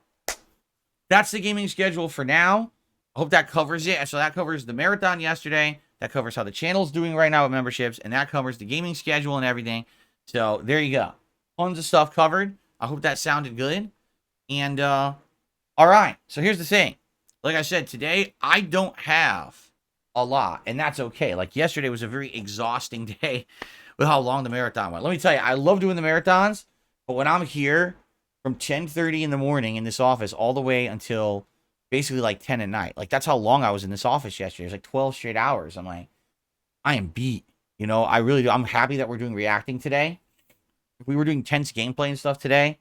that's the gaming schedule for now. I hope that covers it. So that covers the marathon yesterday. That covers how the channel's doing right now with memberships, and that covers the gaming schedule and everything. So there you go. Tons of stuff covered. I hope that sounded good. And all right. So here's the thing. Like I said, today, I don't have a lot, and that's okay. Like, yesterday was a very exhausting day with how long the marathon went. Let me tell you, I love doing the marathons, but when I'm here from 10:30 in the morning in this office all the way until basically like 10 at night, like, that's how long I was in this office yesterday. It was like 12 straight hours. I'm like, I am beat. You know, I really do. I'm happy that we're doing reacting today. If we were doing tense gameplay and stuff today,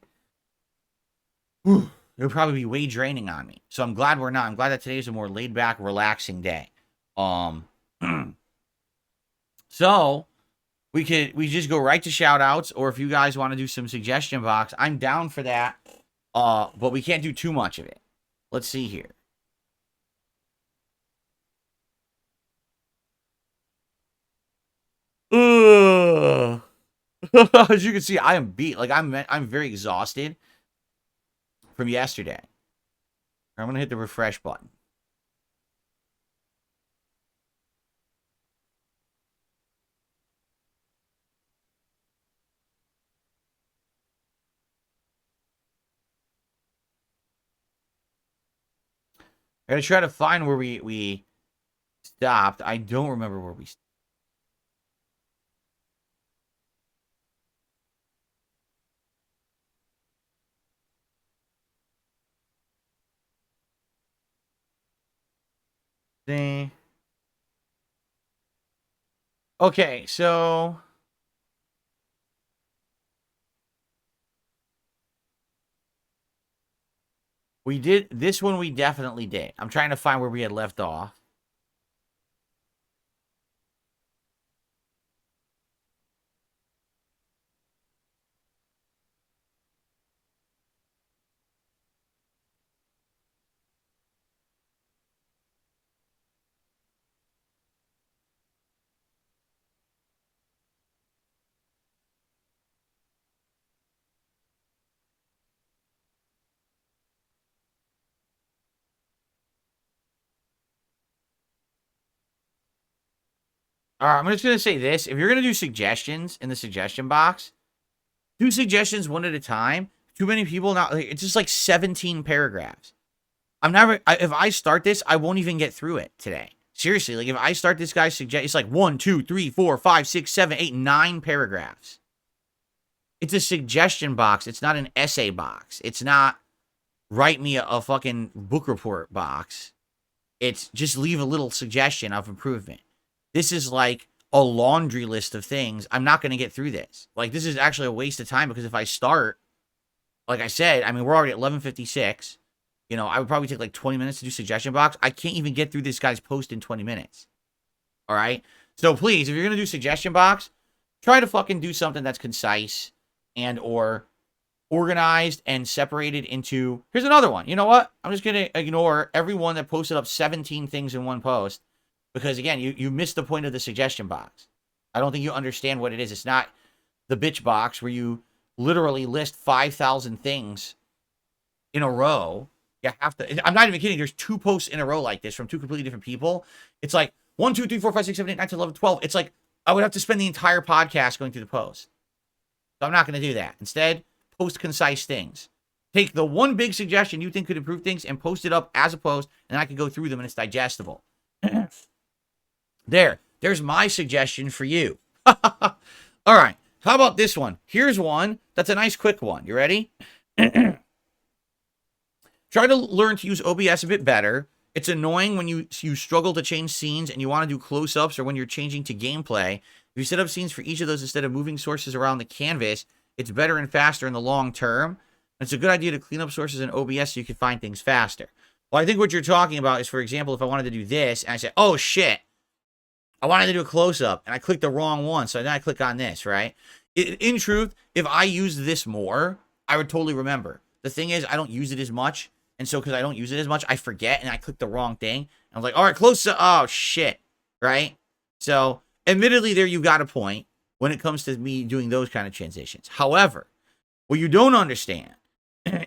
whew, it would probably be way draining on me. So I'm glad we're not. I'm glad that today is a more laid back, relaxing day. So we just go right to shout outs, or if you guys want to do some suggestion box, I'm down for that. But we can't do too much of it. Let's see here. As you can see, I am beat. Like, I'm very exhausted from yesterday. I'm going to hit the refresh button. I gotta try to find where we stopped. I don't remember where we stopped. Okay, so we did this one. We definitely did. I'm trying to find where we had left off. All right, I'm just gonna say this: if you're gonna do suggestions in the suggestion box, do suggestions one at a time. Too many people now. Like, it's just like 17 paragraphs. If I start this, I won't even get through it today. Seriously, like, if I start this guy's suggest, it's like 1, 2, 3, 4, 5, 6, 7, 8, 9 paragraphs. It's a suggestion box. It's not an essay box. It's not write me a fucking book report box. It's just leave a little suggestion of improvement. This is like a laundry list of things, I'm not going to get through this. Like, this is actually a waste of time because if I start, like I said, I mean, we're already at 11:56. You know, I would probably take like 20 minutes to do suggestion box. I can't even get through this guy's post in 20 minutes. All right? So please, if you're going to do suggestion box, try to fucking do something that's concise and or organized and separated into... Here's another one. You know what? I'm just going to ignore everyone that posted up 17 things in one post because, again, you missed the point of the suggestion box. I don't think you understand what it is. It's not the bitch box where you literally list 5,000 things in a row. You have to... I'm not even kidding. There's 2 posts in a row like this from 2 completely different people. It's like 1, 2, 3, 4, 5, 6, 7, 8, 9, 10, 11, 12. It's like I would have to spend the entire podcast going through the post. So I'm not going to do that. Instead, post concise things. Take the one big suggestion you think could improve things and post it up as a post, and I can go through them and it's digestible. There's my suggestion for you. All right. How about this one? Here's one that's a nice quick one. You ready? Try to learn to use OBS a bit better. It's annoying when you struggle to change scenes and you want to do close-ups or when you're changing to gameplay. If you set up scenes for each of those instead of moving sources around the canvas, it's better and faster in the long term. It's a good idea to clean up sources in OBS so you can find things faster. Well, I think what you're talking about is, for example, if I wanted to do this and I say, oh shit, I wanted to do a close-up and I clicked the wrong one, so then I click on this, right? In truth, if I used this more, I would totally remember. The thing is, I don't use it as much. And so because I don't use it as much, I forget and I click the wrong thing. And I'm like, all right, close up. Oh, shit. Right? So, admittedly, there you got a point when it comes to me doing those kind of transitions. However, what you don't understand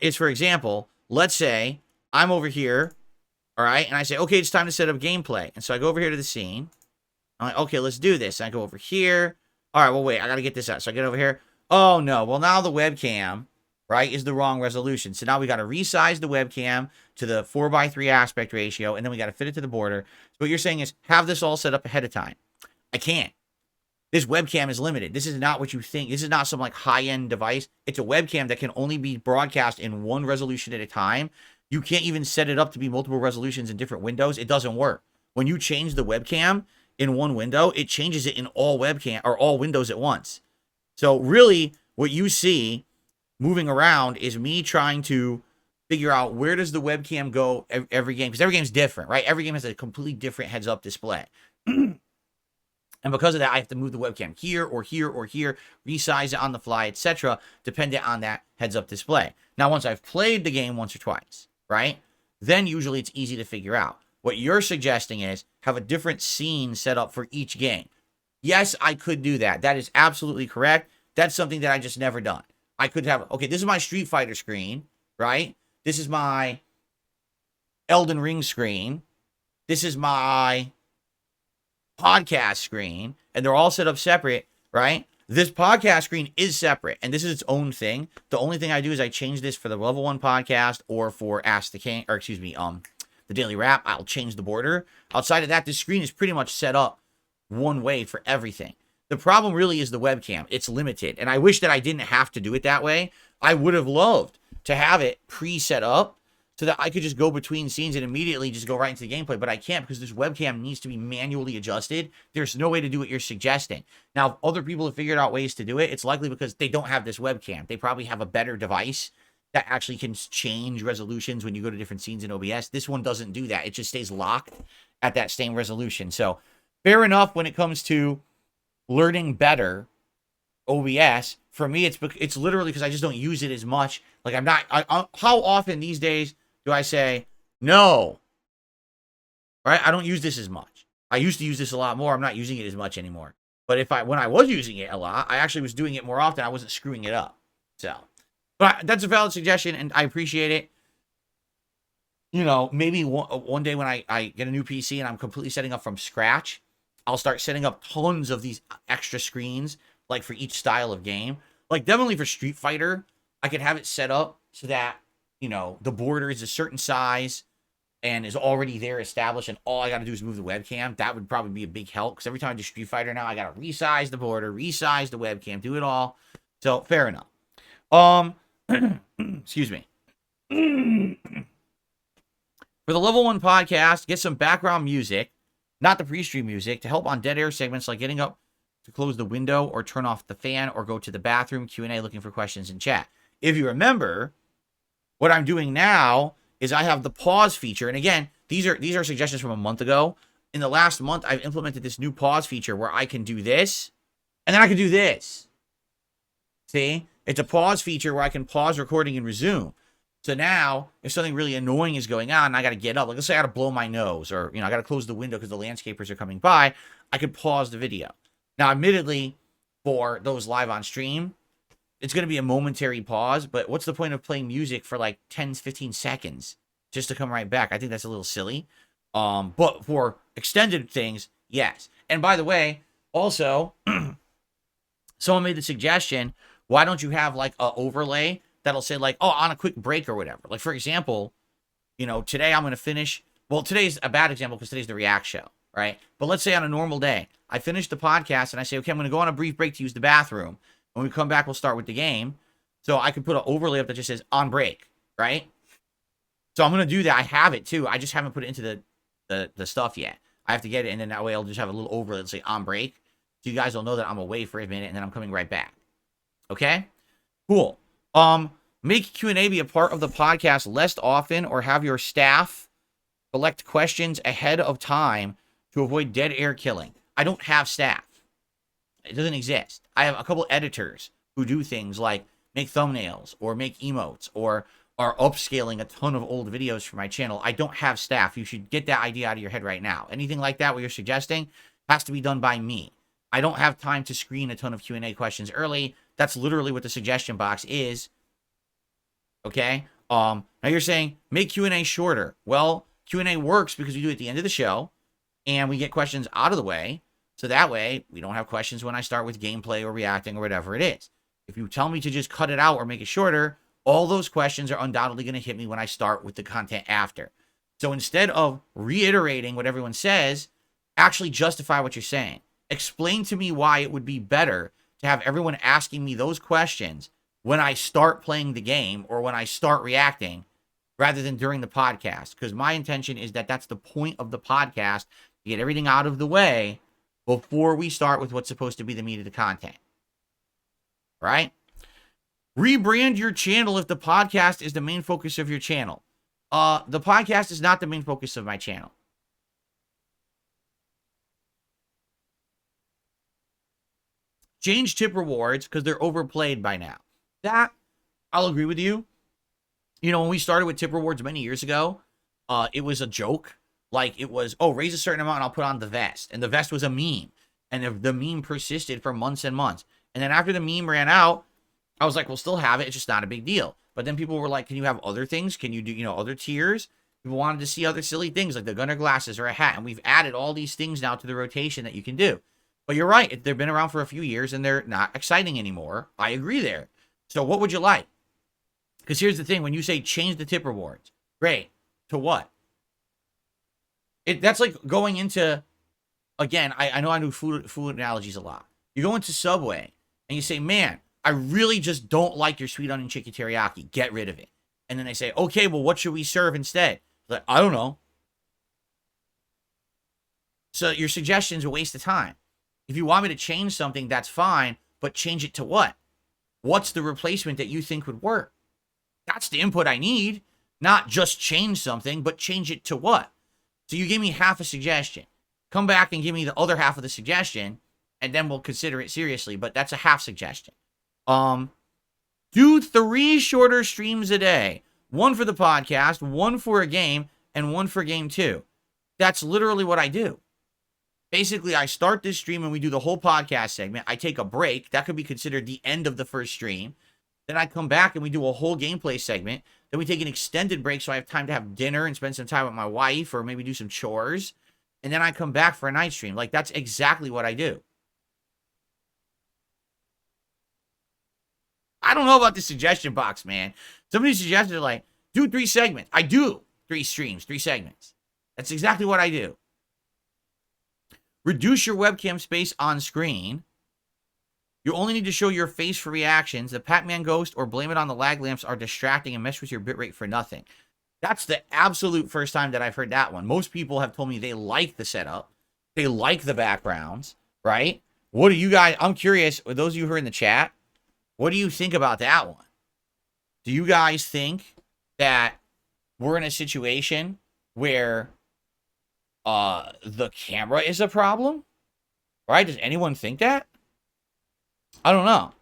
is, for example, let's say I'm over here, all right, and I say, okay, it's time to set up gameplay. And so I go over here to the scene. I'm like, okay, let's do this. And I go over here. All right, well, wait, I got to get this out. So I get over here. Oh, no. Well, now the webcam... right, is the wrong resolution. So now we got to resize the webcam to the 4:3 aspect ratio, and then we got to fit it to the border. So what you're saying is have this all set up ahead of time. I can't. This webcam is limited. This is not what you think. This is not some like high-end device. It's a webcam that can only be broadcast in one resolution at a time. You can't even set it up to be multiple resolutions in different windows. It doesn't work. When you change the webcam in one window, it changes it in all webcam or all windows at once. So really what you see moving around is me trying to figure out where does the webcam go every game, because every game's different, right? Every game has a completely different heads-up display. And because of that, I have to move the webcam here or here or here, resize it on the fly, etc., dependent on that heads-up display. Now, once I've played the game once or twice, right, then usually it's easy to figure out. What you're suggesting is have a different scene set up for each game. Yes, I could do that. That is absolutely correct. That's something that I just never done. I could have, okay, this is my Street Fighter screen, right? This is my Elden Ring screen. This is my podcast screen. And they're all set up separate, right? This podcast screen is separate, and this is its own thing. The only thing I do is I change this for the Level 1 podcast or for Ask the King, or excuse me, the Daily Wrap. I'll change the border. Outside of that, this screen is pretty much set up one way for everything. The problem really is the webcam. It's limited. And I wish that I didn't have to do it that way. I would have loved to have it pre-set up so that I could just go between scenes and immediately just go right into the gameplay. But I can't because this webcam needs to be manually adjusted. There's no way to do what you're suggesting. Now, if other people have figured out ways to do it, it's likely because they don't have this webcam. They probably have a better device that actually can change resolutions when you go to different scenes in OBS. This one doesn't do that. It just stays locked at that same resolution. So, fair enough when it comes to learning better OBS. For me, it's literally because I just don't use it as much. Like how often these days do I say no? Right? I don't use this as much. I used to use this a lot more. I'm not using it as much anymore. But when I was using it a lot, I actually was doing it more often. I wasn't screwing it up. So, but that's a valid suggestion, and I appreciate it. You know, maybe one day when I get a new PC and I'm completely setting up from scratch, I'll start setting up tons of these extra screens, like for each style of game. Like definitely for Street Fighter, I could have it set up so that, you know, the border is a certain size and is already there established, and all I got to do is move the webcam. That would probably be a big help, because every time I do Street Fighter now, I got to resize the border, resize the webcam, do it all. So, fair enough. Excuse me. For the Level 1 podcast, get some background music. not the pre-stream music, to help on dead air segments like getting up to close the window or turn off the fan or go to the bathroom, Q&A, looking for questions in chat. If you remember, what I'm doing now is I have the pause feature. And again, these are suggestions from a month ago. In the last month, I've implemented this new pause feature where I can do this, and then I can do this. See? It's a pause feature where I can pause recording and resume. So now, if something really annoying is going on and I got to get up, like let's say I got to blow my nose or, I got to close the window because the landscapers are coming by, I could pause the video. Now, admittedly, for those live on stream, it's going to be a momentary pause, but what's the point of playing music for like 10, 15 seconds just to come right back? I think that's a little silly. But for extended things, yes. And by the way, also, someone made the suggestion, why don't you have like an overlay that'll say like, oh, on a quick break or whatever. Like, for example, today I'm going to finish. Well, today's a bad example because today's the React show, right? But let's say on a normal day, I finish the podcast and I say, okay, I'm going to go on a brief break to use the bathroom. When we come back, we'll start with the game. So I could put an overlay up that just says on break, right? So I'm going to do that. I have it too. I just haven't put it into the stuff yet. I have to get it, and then that way I'll just have a little overlay that say on break. So you guys will know that I'm away for a minute and then I'm coming right back. Okay? Cool. Make Q&A be a part of the podcast less often, or have your staff collect questions ahead of time to avoid dead air killing. I don't have staff. It doesn't exist. I have a couple editors who do things like make thumbnails or make emotes or are upscaling a ton of old videos for my channel. I don't have staff. You should get that idea out of your head right now. Anything like that what you're suggesting has to be done by me. I don't have time to screen a ton of Q&A questions early. That's literally what the suggestion box is. Okay? Now you're saying make Q&A shorter. Well, Q&A works because we do it at the end of the show and we get questions out of the way. So that way we don't have questions when I start with gameplay or reacting or whatever it is. If you tell me to just cut it out or make it shorter, all those questions are undoubtedly going to hit me when I start with the content after. So instead of reiterating what everyone says, actually justify what you're saying. Explain to me why it would be better to have everyone asking me those questions when I start playing the game or when I start reacting rather than during the podcast. Because my intention is that that's the point of the podcast, to get everything out of the way before we start with what's supposed to be the meat of the content. Right? Rebrand your channel if the podcast is the main focus of your channel. The podcast is not the main focus of my channel. Change tip rewards because they're overplayed by now. That, I'll agree with you. When we started with tip rewards many years ago, it was a joke. Like it was, oh, raise a certain amount and I'll put on the vest. And the vest was a meme. And the meme persisted for months and months. And then after the meme ran out, I was like, we'll still have it. It's just not a big deal. But then people were like, can you have other things? Can you do, other tiers? People wanted to see other silly things like the gunner glasses or a hat. And we've added all these things now to the rotation that you can do. But you're right. They've been around for a few years and they're not exciting anymore. I agree there. So what would you like? Because here's the thing. When you say change the tip rewards, great. To what? That's like going into, again, I know I do food analogies a lot. You go into Subway and you say, man, I really just don't like your sweet onion chicken teriyaki. Get rid of it. And then they say, okay, well, what should we serve instead? Like, I don't know. So your suggestion is a waste of time. If you want me to change something, that's fine, but change it to what? What's the replacement that you think would work? That's the input I need. Not just change something, but change it to what? So you gave me half a suggestion. Come back and give me the other half of the suggestion, and then we'll consider it seriously, but that's a half suggestion. Do 3 shorter streams a day. 1 for the podcast, 1 for a game, and 1 for game 2. That's literally what I do. Basically, I start this stream and we do the whole podcast segment. I take a break. That could be considered the end of the first stream. Then I come back and we do a whole gameplay segment. Then we take an extended break so I have time to have dinner and spend some time with my wife or maybe do some chores. And then I come back for a night stream. Like, that's exactly what I do. I don't know about the suggestion box, man. Somebody suggested, like, do 3 segments. I do 3 streams, 3 segments. That's exactly what I do. Reduce your webcam space on screen. You only need to show your face for reactions. The Pac-Man ghost or blame it on the lag lamps are distracting and mess with your bitrate for nothing. That's the absolute first time that I've heard that one. Most people have told me they like the setup. They like the backgrounds, right? What do you guys, I'm curious, those of you who are in the chat, what do you think about that one? Do you guys think that we're in a situation where the camera is a problem? Right? Does anyone think that? I don't know.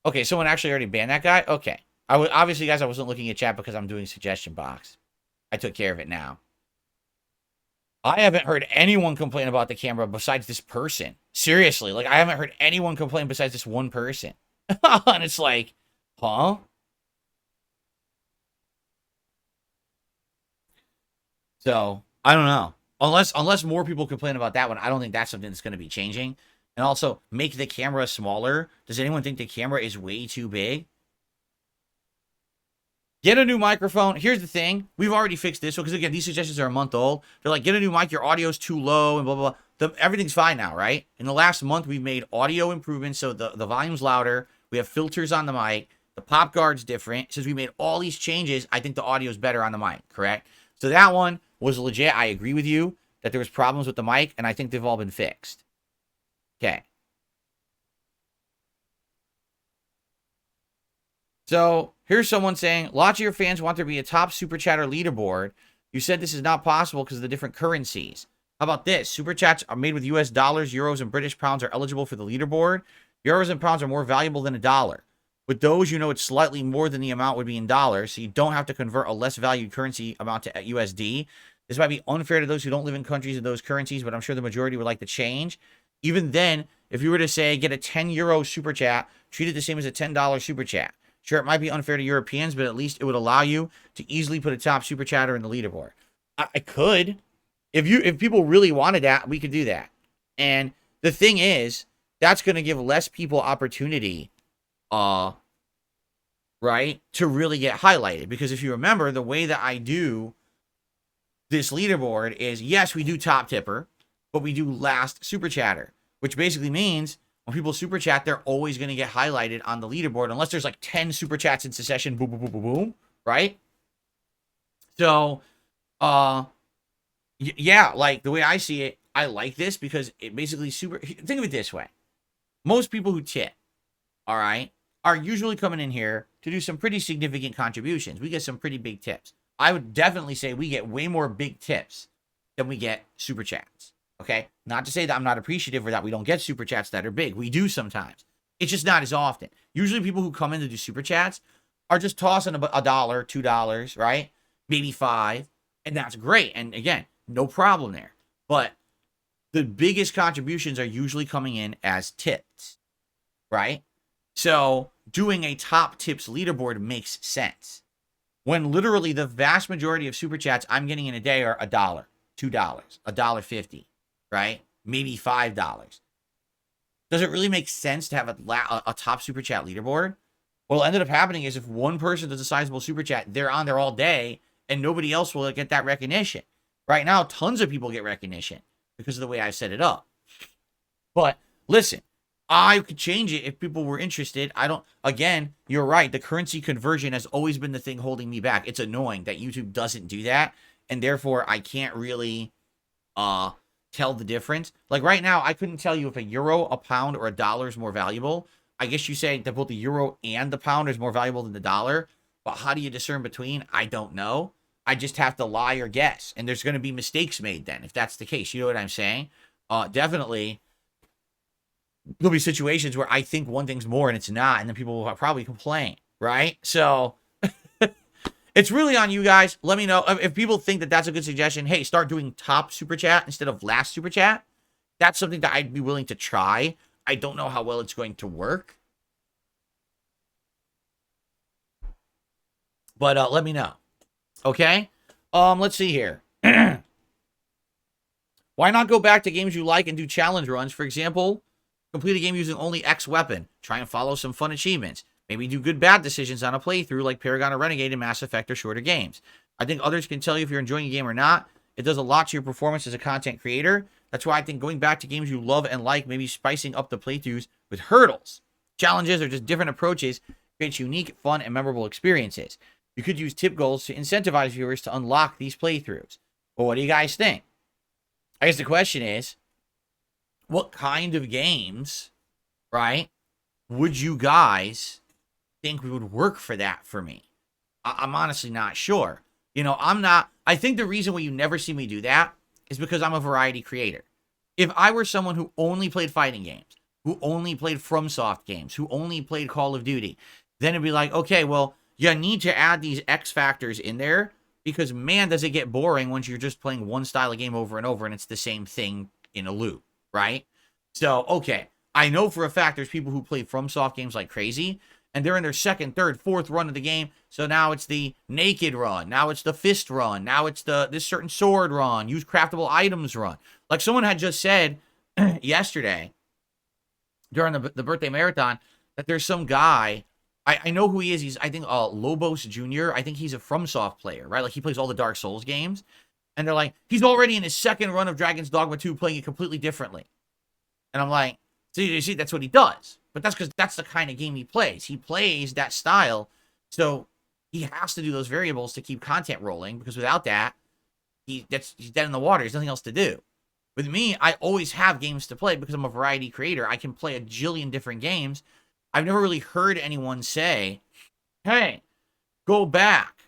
Okay, someone actually already banned that guy? Okay. Obviously, guys, I wasn't looking at chat because I'm doing suggestion box. I took care of it now. I haven't heard anyone complain about the camera besides this person. Seriously, like, I haven't heard anyone complain besides this one person. And it's like, huh? So, I don't know. Unless more people complain about that one, I don't think that's something that's going to be changing. And also, make the camera smaller. Does anyone think the camera is way too big? Get a new microphone. Here's the thing. We've already fixed this. Because, again, these suggestions are a month old. They're like, get a new mic. Your audio's too low and blah, blah, blah. Everything's fine now, right? In the last month, we've made audio improvements. So the volume's louder. We have filters on the mic. The pop guard's different. Since we made all these changes, I think the audio's better on the mic, correct? So that one was legit. I agree with you that there was problems with the mic, and I think they've all been fixed. Okay. So here's someone saying, lots of your fans want there to be a top super chatter leaderboard. You said this is not possible because of the different currencies. How about this? Super chats are made with US dollars, euros, and British pounds are eligible for the leaderboard. Euros and pounds are more valuable than a dollar. With those, you know it's slightly more than the amount would be in dollars, so you don't have to convert a less valued currency amount to USD. This might be unfair to those who don't live in countries of those currencies, but I'm sure the majority would like to change. Even then, if you were to say, get a 10 euro super chat, treat it the same as a $10 super chat. Sure, it might be unfair to Europeans, but at least it would allow you to easily put a top super chatter in the leaderboard. I could. If people really wanted that, we could do that. And the thing is, that's going to give less people opportunity, right, to really get highlighted. Because if you remember, the way that I do this leaderboard is, yes, we do top tipper, but we do last super chatter, which basically means when people super chat, they're always going to get highlighted on the leaderboard unless there's like 10 super chats in succession, boom, boom, boom, boom, boom, right? So, yeah, like the way I see it, I like this because it basically think of it this way. Most people who tip, all right, are usually coming in here to do some pretty significant contributions. We get some pretty big tips. I would definitely say we get way more big tips than we get super chats. Okay, not to say that I'm not appreciative or that we don't get super chats that are big. We do sometimes. It's just not as often. Usually people who come in to do super chats are just tossing $1, $2, right? Maybe $5, and that's great. And again, no problem there. But the biggest contributions are usually coming in as tips, right? So doing a top tips leaderboard makes sense. When literally the vast majority of super chats I'm getting in a day are $1, $2, $1.50. Right? Maybe $5. Does it really make sense to have a top super chat leaderboard? Well, what ended up happening is if one person does a sizable super chat, they're on there all day and nobody else will get that recognition. Right now, tons of people get recognition because of the way I set it up. But listen, I could change it if people were interested. Again, you're right. The currency conversion has always been the thing holding me back. It's annoying that YouTube doesn't do that. And therefore, I can't really, tell the difference. Like right now, I couldn't tell you if a euro, a pound, or a dollar is more valuable. I guess you say that both the euro and the pound is more valuable than the dollar. But how do you discern between? I don't know. I just have to lie or guess. And there's going to be mistakes made then, if that's the case. You know what I'm saying? Definitely, there'll be situations where I think one thing's more and it's not. And then people will probably complain, right? So it's really on you guys. Let me know if people think that that's a good suggestion. Hey, start doing top super chat instead of last super chat. That's something that I'd be willing to try. I don't know how well it's going to work. But let me know. Okay? Let's see here. Why not go back to games you like and do challenge runs? For example, complete a game using only X weapon. Try and follow some fun achievements. Maybe do good bad decisions on a playthrough like Paragon or Renegade and Mass Effect or shorter games. I think others can tell you if you're enjoying a game or not. It does a lot to your performance as a content creator. That's why I think going back to games you love and like, maybe spicing up the playthroughs with hurdles, challenges, or just different approaches creates unique, fun, and memorable experiences. You could use tip goals to incentivize viewers to unlock these playthroughs. Well, what do you guys think? I guess the question is, what kind of games, right, would you guys think would work for that for me? I'm honestly not sure. You know, I think the reason why you never see me do that is because I'm a variety creator. If I were someone who only played fighting games, who only played FromSoft games, who only played Call of Duty, then it'd be like, okay, well, you need to add these X factors in there because, man, does it get boring once you're just playing one style of game over and over and it's the same thing in a loop, right? So, okay, I know for a fact there's people who play FromSoft games like crazy, and they're in their second, third, fourth run of the game. So now it's the naked run. Now it's the fist run. Now it's this certain sword run. Use craftable items run. Like someone had just said yesterday during the birthday marathon that there's some guy. I know who he is. He's, I think, Lobos Jr. I think he's a FromSoft player, right? Like he plays all the Dark Souls games. And they're like, he's already in his second run of Dragon's Dogma 2 playing it completely differently. And I'm like, see, that's what he does. But that's because that's the kind of game he plays. He plays that style. So he has to do those variables to keep content rolling. Because without that, he's dead in the water. There's nothing else to do. With me, I always have games to play because I'm a variety creator. I can play a jillion different games. I've never really heard anyone say, hey, go back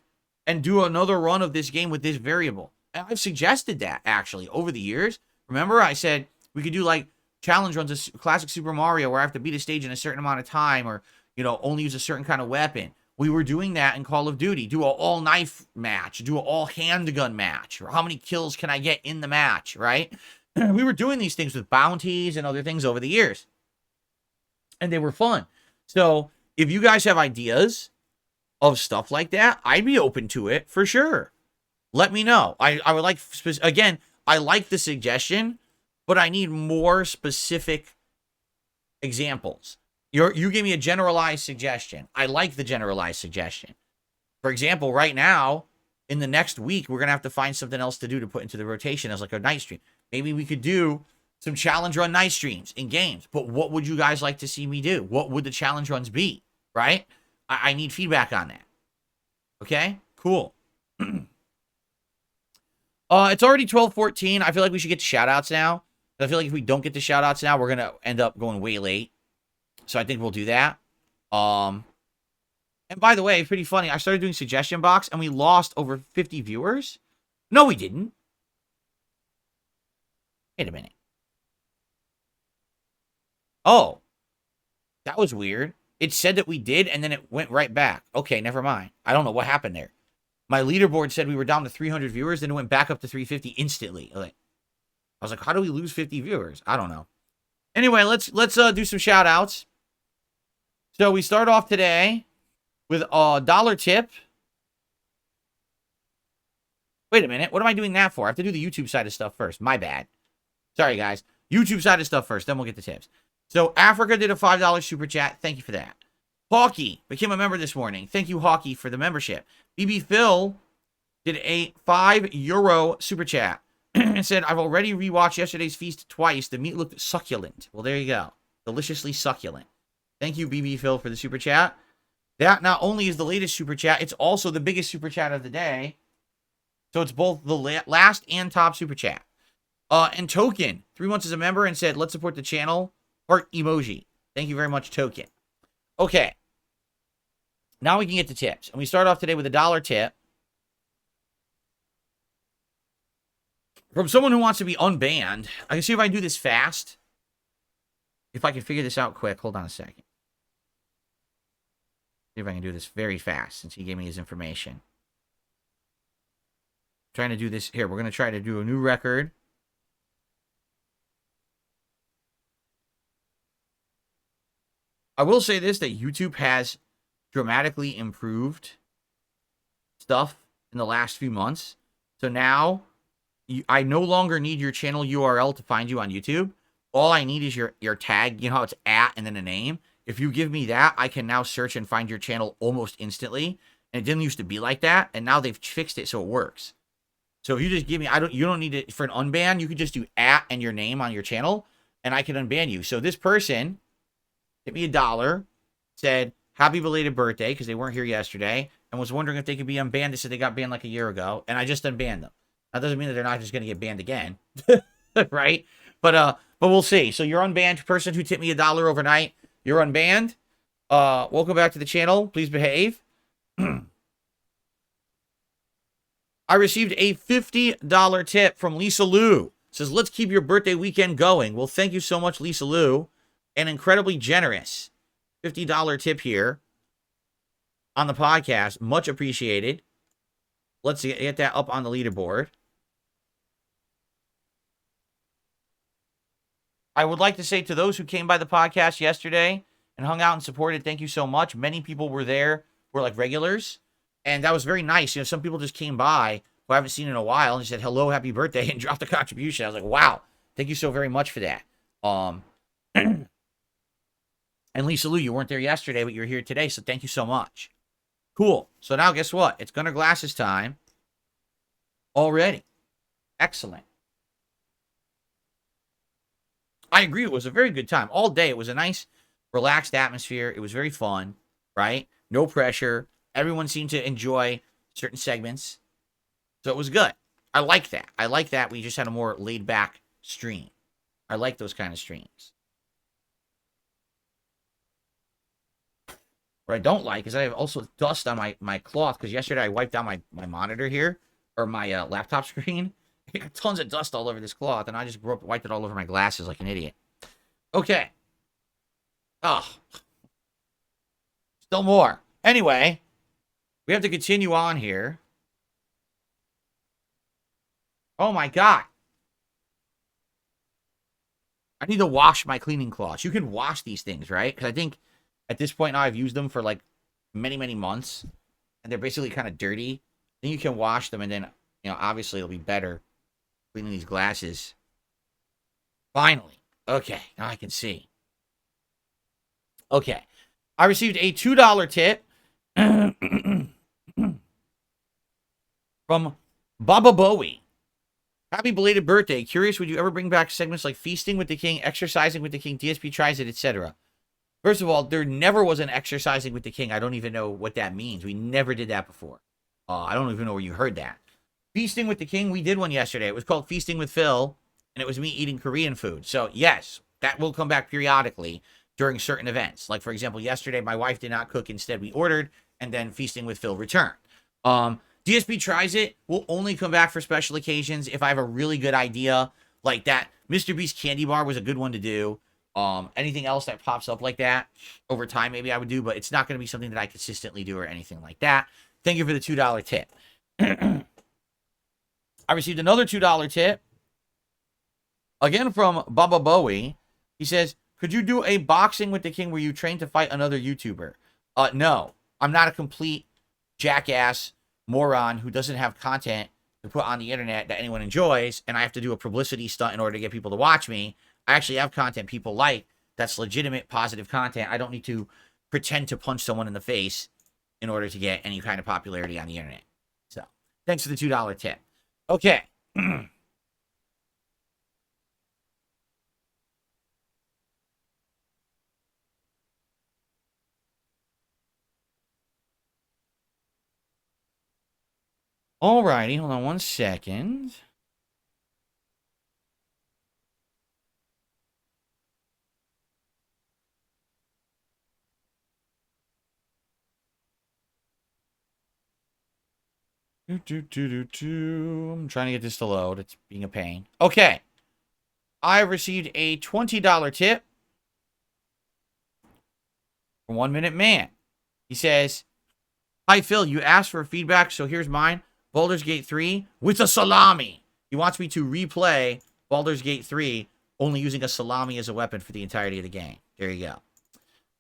and do another run of this game with this variable. And I've suggested that, actually, over the years. Remember, I said we could do, like, challenge runs of classic Super Mario where I have to beat a stage in a certain amount of time or, you know, only use a certain kind of weapon. We were doing that in Call of Duty. Do an all-knife match. Do an all-handgun match. Or how many kills can I get in the match, right? We were doing these things with bounties and other things over the years. And they were fun. So if you guys have ideas of stuff like that, I'd be open to it for sure. Let me know. I would like, again, I like the suggestion, but I need more specific examples. You gave me a generalized suggestion. I like the generalized suggestion. For example, right now, in the next week, we're going to have to find something else to do to put into the rotation as like a night stream. Maybe we could do some challenge run night streams in games. But what would you guys like to see me do? What would the challenge runs be? Right? I need feedback on that. Okay? Cool. It's already 12:14. I feel like we should get to shout-outs now. I feel like if we don't get to shout-outs now, we're going to end up going way late. So I think we'll do that. And by the way, pretty funny. I started doing suggestion box, and we lost over 50 viewers. No, we didn't. Wait a minute. Oh. That was weird. It said that we did, and then it went right back. Okay, never mind. I don't know what happened there. My leaderboard said we were down to 300 viewers, then it went back up to 350 instantly. I was like, how do we lose 50 viewers? I don't know. Anyway, let's do some shout-outs. So we start off today with a $1 tip. Wait a minute. What am I doing that for? I have to do the YouTube side of stuff first. My bad. Sorry, guys. YouTube side of stuff first. Then we'll get the tips. So Africa did a $5 super chat. Thank you for that. Hawkey became a member this morning. Thank you, Hawkey, for the membership. BB Phil did a €5 super chat. And said, I've already rewatched yesterday's feast twice. The meat looked succulent. Well, there you go. Deliciously succulent. Thank you, BB Phil, for the super chat. That not only is the latest super chat, it's also the biggest super chat of the day. So it's both the last and top super chat. And Token, 3 months as a member, and said, let's support the channel. Heart emoji. Thank you very much, Token. Okay. Now we can get to tips. And we start off today with a $1 tip. From someone who wants to be unbanned. I can see if I can do this fast. If I can figure this out quick. Hold on a second. See if I can do this very fast since he gave me his information. Trying to do this here. We're going to try to do a new record. I will say this, that YouTube has dramatically improved stuff in the last few months. So now I no longer need your channel URL to find you on YouTube. All I need is your tag. You know how it's @ and then a name? If you give me that, I can now search and find your channel almost instantly. And it didn't used to be like that. And now they've fixed it so it works. So if you just give me, you don't need it for an unban. You could just do @ and your name on your channel, and I can unban you. So this person hit me $1, said, happy belated birthday because they weren't here yesterday and was wondering if they could be unbanned. They said they got banned like a year ago, and I just unbanned them. That doesn't mean that they're not just going to get banned again, right? But we'll see. So you're unbanned, person who tipped me $1 overnight. You're unbanned. Welcome back to the channel. Please behave. I received a $50 tip from Lisa Lou. It says, let's keep your birthday weekend going. Well, thank you so much, Lisa Lou. An incredibly generous $50 tip here on the podcast. Much appreciated. Let's get that up on the leaderboard. I would like to say to those who came by the podcast yesterday and hung out and supported, thank you so much. Many people were there, were like regulars. And that was very nice. You know, some people just came by who I haven't seen in a while and said, hello, happy birthday, and dropped a contribution. I was like, wow, thank you so very much for that. And Lisa Lou, you weren't there yesterday, but you're here today, so thank you so much. Cool. So now guess what? It's Gunner Glasses time already. Excellent. I agree. It was a very good time. All day. It was a nice, relaxed atmosphere. It was very fun, right? No pressure. Everyone seemed to enjoy certain segments. So it was good. I like that. I like that we just had a more laid-back stream. I like those kind of streams. What I don't like is I have also dust on my cloth, because yesterday I wiped down my monitor here, or my laptop screen. I got tons of dust all over this cloth, and I just wiped it all over my glasses like an idiot. Okay. Oh. Still more. Anyway, we have to continue on here. Oh my God. I need to wash my cleaning cloths. You can wash these things, right? Because I think at this point now I've used them for like many, many months. And they're basically kind of dirty. Then you can wash them, and then, you know, obviously it'll be better cleaning these glasses. Finally. Okay, now I can see. Okay. I received a $2 tip from Baba Bowie. Happy belated birthday. Curious, would you ever bring back segments like Feasting with the King, Exercising with the King, DSP Tries It, etc.? First of all, there never was an Exercising with the King. I don't even know what that means. We never did that before. I don't even know where you heard that. Feasting with the King, we did one yesterday. It was called Feasting with Phil, and it was me eating Korean food. So, yes, that will come back periodically during certain events. Like, for example, yesterday, my wife did not cook. Instead, we ordered, and then Feasting with Phil returned. DSP Tries It will only come back for special occasions if I have a really good idea. Like that Mr. Beast candy bar was a good one to do. Anything else that pops up like that over time, maybe I would do, but it's not going to be something that I consistently do or anything like that. Thank you for the $2 tip. I received another $2 tip. Again from Baba Bowie. He says, could you do a Boxing with the King where you train to fight another YouTuber? No. I'm not a complete jackass moron who doesn't have content to put on the internet that anyone enjoys, and I have to do a publicity stunt in order to get people to watch me. I actually have content people like. That's legitimate, positive content. I don't need to pretend to punch someone in the face in order to get any kind of popularity on the internet. So, thanks for the $2 tip. Okay. Alrighty, hold on one second. I'm trying to get this to load. It's being a pain. Okay. I received a $20 tip from 1 Minute Man. He says, hi, Phil. You asked for feedback, so here's mine. Baldur's Gate 3 with a salami. He wants me to replay Baldur's Gate 3 only using a salami as a weapon for the entirety of the game. There you go.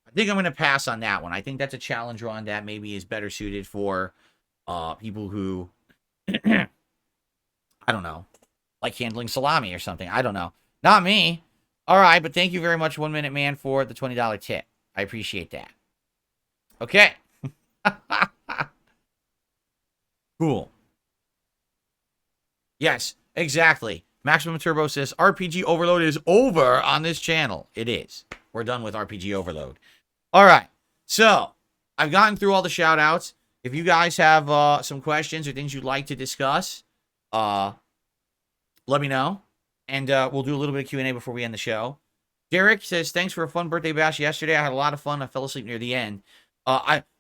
I think I'm going to pass on that one. I think that's a challenge run that maybe is better suited for people who, I don't know, like handling salami or something. I don't know. Not me. All right, but thank you very much, 1 Minute Man, for the $20 tip. I appreciate that. Okay. Cool. Yes, exactly. Maximum Turbo says RPG Overload is over on this channel. It is. We're done with RPG Overload. All right. So, I've gotten through all the shout outs. If you guys have some questions or things you'd like to discuss, let me know. And we'll do a little bit of Q&A before we end the show. Derek says, thanks for a fun birthday bash yesterday. I had a lot of fun. I fell asleep near the end.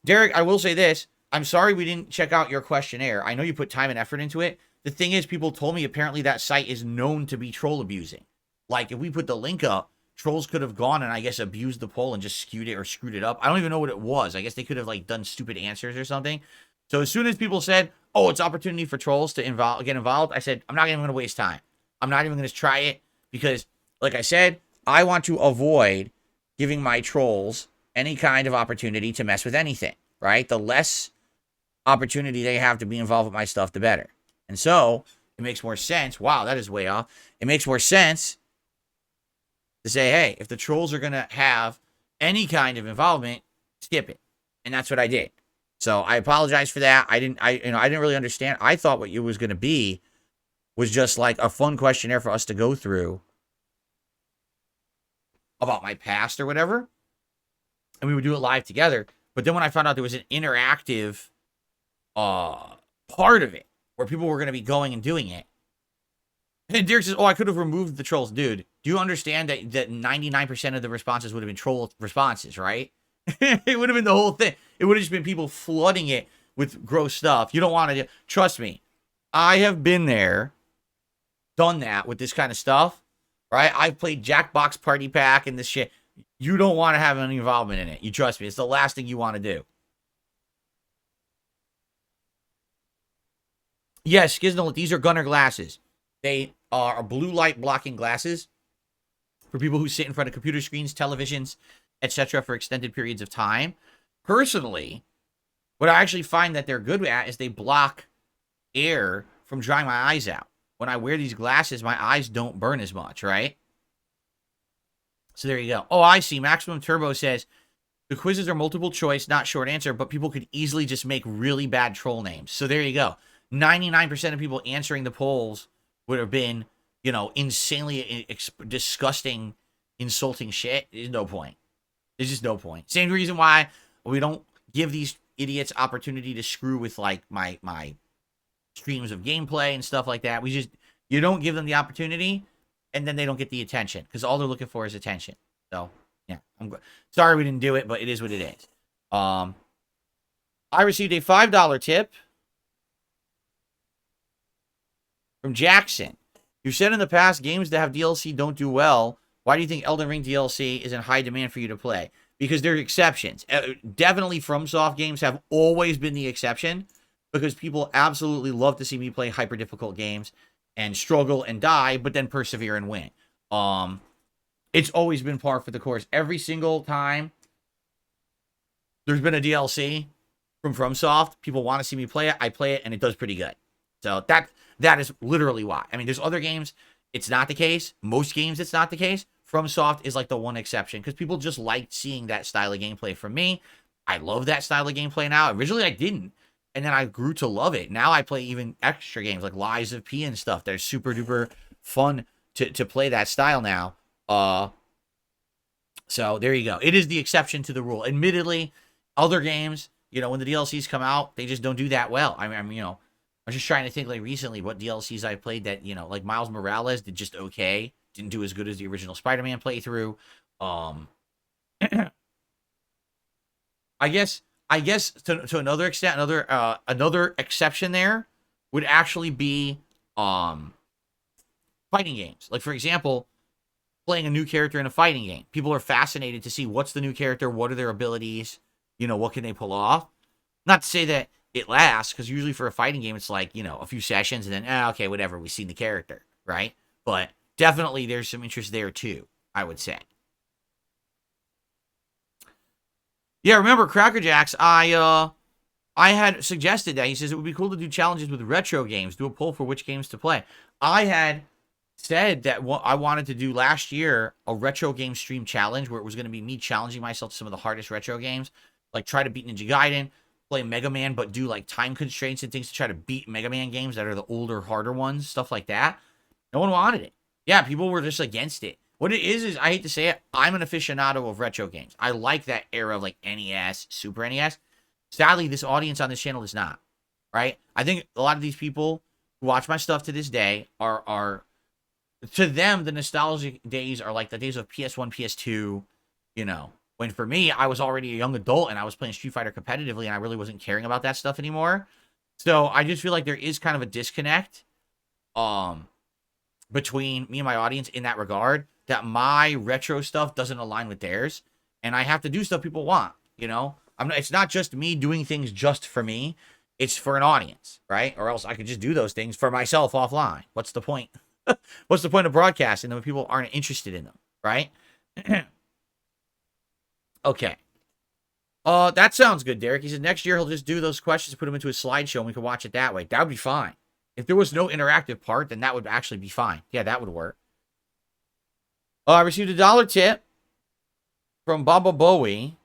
Derek, I will say this. I'm sorry we didn't check out your questionnaire. I know you put time and effort into it. The thing is, people told me apparently that site is known to be troll abusing. Like, if we put the link up, trolls could have gone and I guess abused the poll and just skewed it or screwed it up. I don't even know what it was. I guess they could have like done stupid answers or something. So as soon as people said, oh, it's opportunity for trolls to get involved, I said, I'm not even going to waste time. I'm not even going to try it because, like I said, I want to avoid giving my trolls any kind of opportunity to mess with anything, right? The less opportunity they have to be involved with my stuff, the better. And so it makes more sense. Wow, that is way off. It makes more sense to say, hey, if the trolls are going to have any kind of involvement, skip it. And that's what I did. So I apologize for that. I didn't really understand. I thought what it was going to be was just like a fun questionnaire for us to go through about my past or whatever. And we would do it live together. But then when I found out there was an interactive part of it where people were going to be going and doing it. And Derek says, oh, I could have removed the trolls. Dude, do you understand that 99% of the responses would have been troll responses, right? It would have been the whole thing. It would have just been people flooding it with gross stuff. You don't want to. Trust me. I have been there, done that with this kind of stuff, right? I've played Jackbox Party Pack and this shit. You don't want to have any involvement in it. You trust me. It's the last thing you want to do. Yes, Skiznal, these are Gunner glasses. They are blue light blocking glasses for people who sit in front of computer screens, televisions, etc. for extended periods of time. Personally, what I actually find that they're good at is they block air from drying my eyes out. When I wear these glasses, my eyes don't burn as much, right? So there you go. Oh, I see. Maximum Turbo says, the quizzes are multiple choice, not short answer, but people could easily just make really bad troll names. So there you go. 99% of people answering the polls would have been, insanely disgusting, insulting shit. There's no point. There's just no point. Same reason why we don't give these idiots opportunity to screw with, like, my streams of gameplay and stuff like that. You don't give them the opportunity, and then they don't get the attention, because all they're looking for is attention. So, yeah. I'm sorry we didn't do it, but it is what it is. I received a $5 tip from Jackson. You said in the past, games that have DLC don't do well. Why do you think Elden Ring DLC is in high demand for you to play? Because there are exceptions. Definitely FromSoft games have always been the exception, because people absolutely love to see me play hyper difficult games and struggle and die, but then persevere and win. It's always been par for the course. Every single time there's been a DLC from FromSoft, people want to see me play it. I play it, and it does pretty good. So that is literally why. I mean, there's other games, it's not the case. Most games, it's not the case. FromSoft is like the one exception, because people just like seeing that style of gameplay from me. I love that style of gameplay now. Originally, I didn't, and then I grew to love it. Now I play even extra games like Lies of P and stuff. They're super duper fun to play that style now. So there you go. It is the exception to the rule. Admittedly, other games, when the DLCs come out, they just don't do that well. I mean, I was just trying to think, like, recently what DLCs I played that, like Miles Morales did just okay. Didn't do as good as the original Spider-Man playthrough. I guess to another extent, another exception there would actually be fighting games. Like, for example, playing a new character in a fighting game. People are fascinated to see what's the new character, what are their abilities, what can they pull off. Not to say that it lasts, because usually for a fighting game, it's like, a few sessions, and then, okay, whatever, we've seen the character, right? But definitely there's some interest there, too, I would say. Yeah, remember, Cracker Jacks, I had suggested that. He says it would be cool to do challenges with retro games, do a poll for which games to play. I had said that I wanted to do last year a retro game stream challenge, where it was going to be me challenging myself to some of the hardest retro games, like try to beat Ninja Gaiden, play Mega Man, but do like time constraints and things to try to beat Mega Man games that are the older, harder ones, stuff like that. No one wanted it. Yeah, people were just against it. What it is I hate to say it, I'm an aficionado of retro games. I like that era of like NES, Super NES. Sadly, this audience on this channel is not, right? I think a lot of these people who watch my stuff to this day are to them, the nostalgic days are like the days of PS1, PS2, you know. When for me, I was already a young adult and I was playing Street Fighter competitively and I really wasn't caring about that stuff anymore. So I just feel like there is kind of a disconnect between me and my audience in that regard, that my retro stuff doesn't align with theirs. And I have to do stuff people want, you know? It's not just me doing things just for me. It's for an audience, right? Or else I could just do those things for myself offline. What's the point? What's the point of broadcasting them if people aren't interested in them, right? Okay. That sounds good, Derek. He said next year he'll just do those questions, put them into a slideshow, and we can watch it that way. That would be fine. If there was no interactive part, then that would actually be fine. Yeah, that would work. I received a $1 tip from Baba Bowie.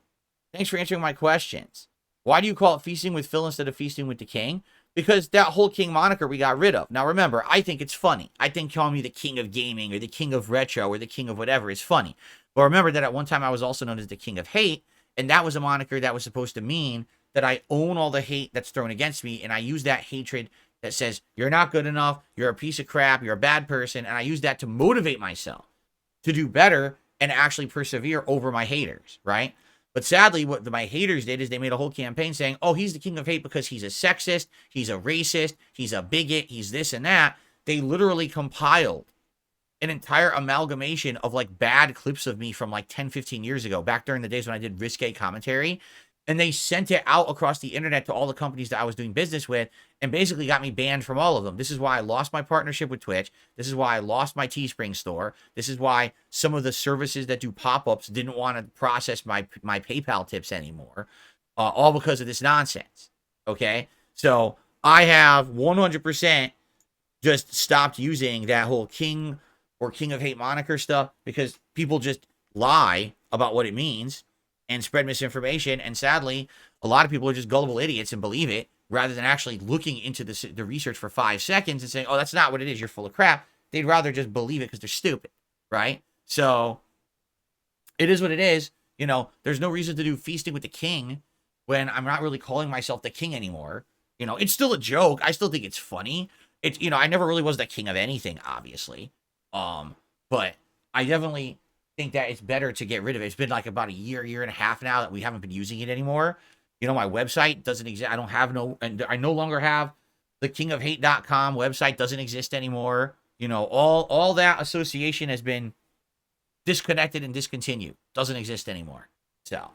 Thanks for answering my questions. Why do you call it Feasting with Phil instead of Feasting with the King? Because that whole King moniker we got rid of. Now remember, I think it's funny. I think calling me the King of Gaming or the King of Retro or the King of whatever is funny. But remember that at one time I was also known as the King of Hate, and that was a moniker that was supposed to mean that I own all the hate that's thrown against me, and I use that hatred that says, you're not good enough, you're a piece of crap, you're a bad person, and I use that to motivate myself to do better and actually persevere over my haters, right? But sadly, what my haters did is they made a whole campaign saying, oh, he's the King of Hate because he's a sexist, he's a racist, he's a bigot, he's this and that. They literally compiled an entire amalgamation of like bad clips of me from like 10, 15 years ago, back during the days when I did risque commentary. And they sent it out across the internet to all the companies that I was doing business with and basically got me banned from all of them. This is why I lost my partnership with Twitch. This is why I lost my Teespring store. This is why some of the services that do pop-ups didn't want to process my PayPal tips anymore. All because of this nonsense. Okay? So I have 100% just stopped using that whole King or King of Hate moniker stuff because people just lie about what it means and spread misinformation. And sadly, a lot of people are just gullible idiots and believe it rather than actually looking into the research for 5 seconds and saying, oh, that's not what it is. You're full of crap. They'd rather just believe it because they're stupid, right? So it is what it is. You know, there's no reason to do Feasting with the King when I'm not really calling myself the king anymore. You know, it's still a joke. I still think it's funny. It's, you know, I never really was the king of anything, obviously. But I definitely think that it's better to get rid of it. It's been like about a year and a half now that we haven't been using it anymore. You know, my website doesn't exist. I don't have and I no longer have the kingofhate.com website doesn't exist anymore. You know, all that association has been disconnected and discontinued. Doesn't exist anymore. So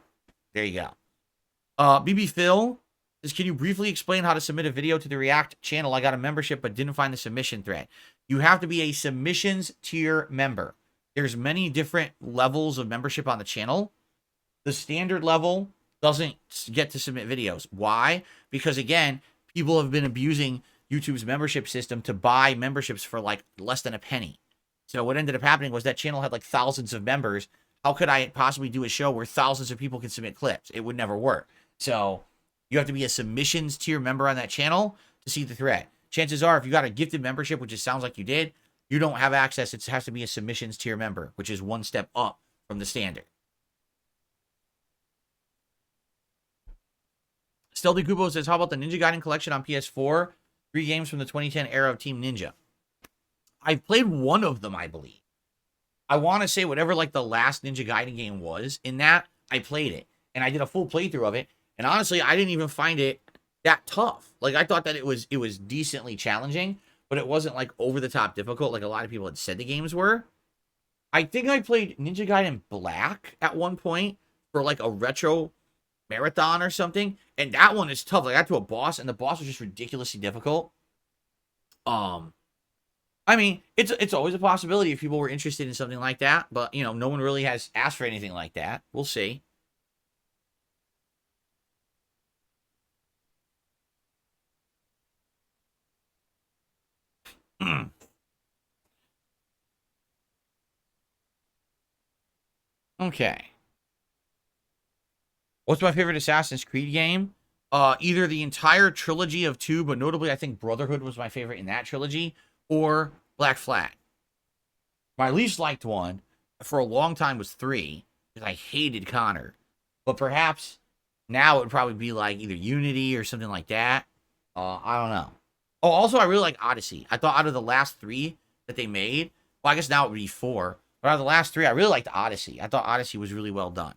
there you go. BB Phil says, can you briefly explain how to submit a video to the React channel? I got a membership but didn't find the submission thread. You have to be a submissions tier member. There's many different levels of membership on the channel. The standard level doesn't get to submit videos. Why? Because again, people have been abusing YouTube's membership system to buy memberships for like less than a penny. So what ended up happening was that channel had like thousands of members. How could I possibly do a show where thousands of people can submit clips? It would never work. So you have to be a submissions tier member on that channel to see the thread. Chances are, if you got a gifted membership, which it sounds like you did, you don't have access. It has to be a submissions tier member, which is one step up from the standard. Stealthy Kubo says, how about the Ninja Gaiden collection on PS4? 3 games from the 2010 era of Team Ninja. I've played one of them, I believe. I want to say whatever like the last Ninja Gaiden game was in that, I played it. And I did a full playthrough of it. And honestly, I didn't even find it that tough. Like, I thought that it was decently challenging, but it wasn't like over the top difficult like a lot of people had said the games were. I think I played Ninja Gaiden Black at one point for like a retro marathon or something, and that one is tough. Like, I got to a boss, and the boss was just ridiculously difficult. I mean, it's always a possibility if people were interested in something like that, but you know, no one really has asked for anything like that. We'll see. Okay. What's my favorite Assassin's Creed game? Either the entire trilogy of 2, but notably I think Brotherhood was my favorite in that trilogy, or Black Flag. My least liked one for a long time was 3, because I hated Connor. But perhaps Now it would probably be like either Unity or something like that. I don't know. Oh, also, I really like Odyssey. I thought out of the last 3 that they made, well, I guess now it would be 4. But out of the last 3, I really liked Odyssey. I thought Odyssey was really well done.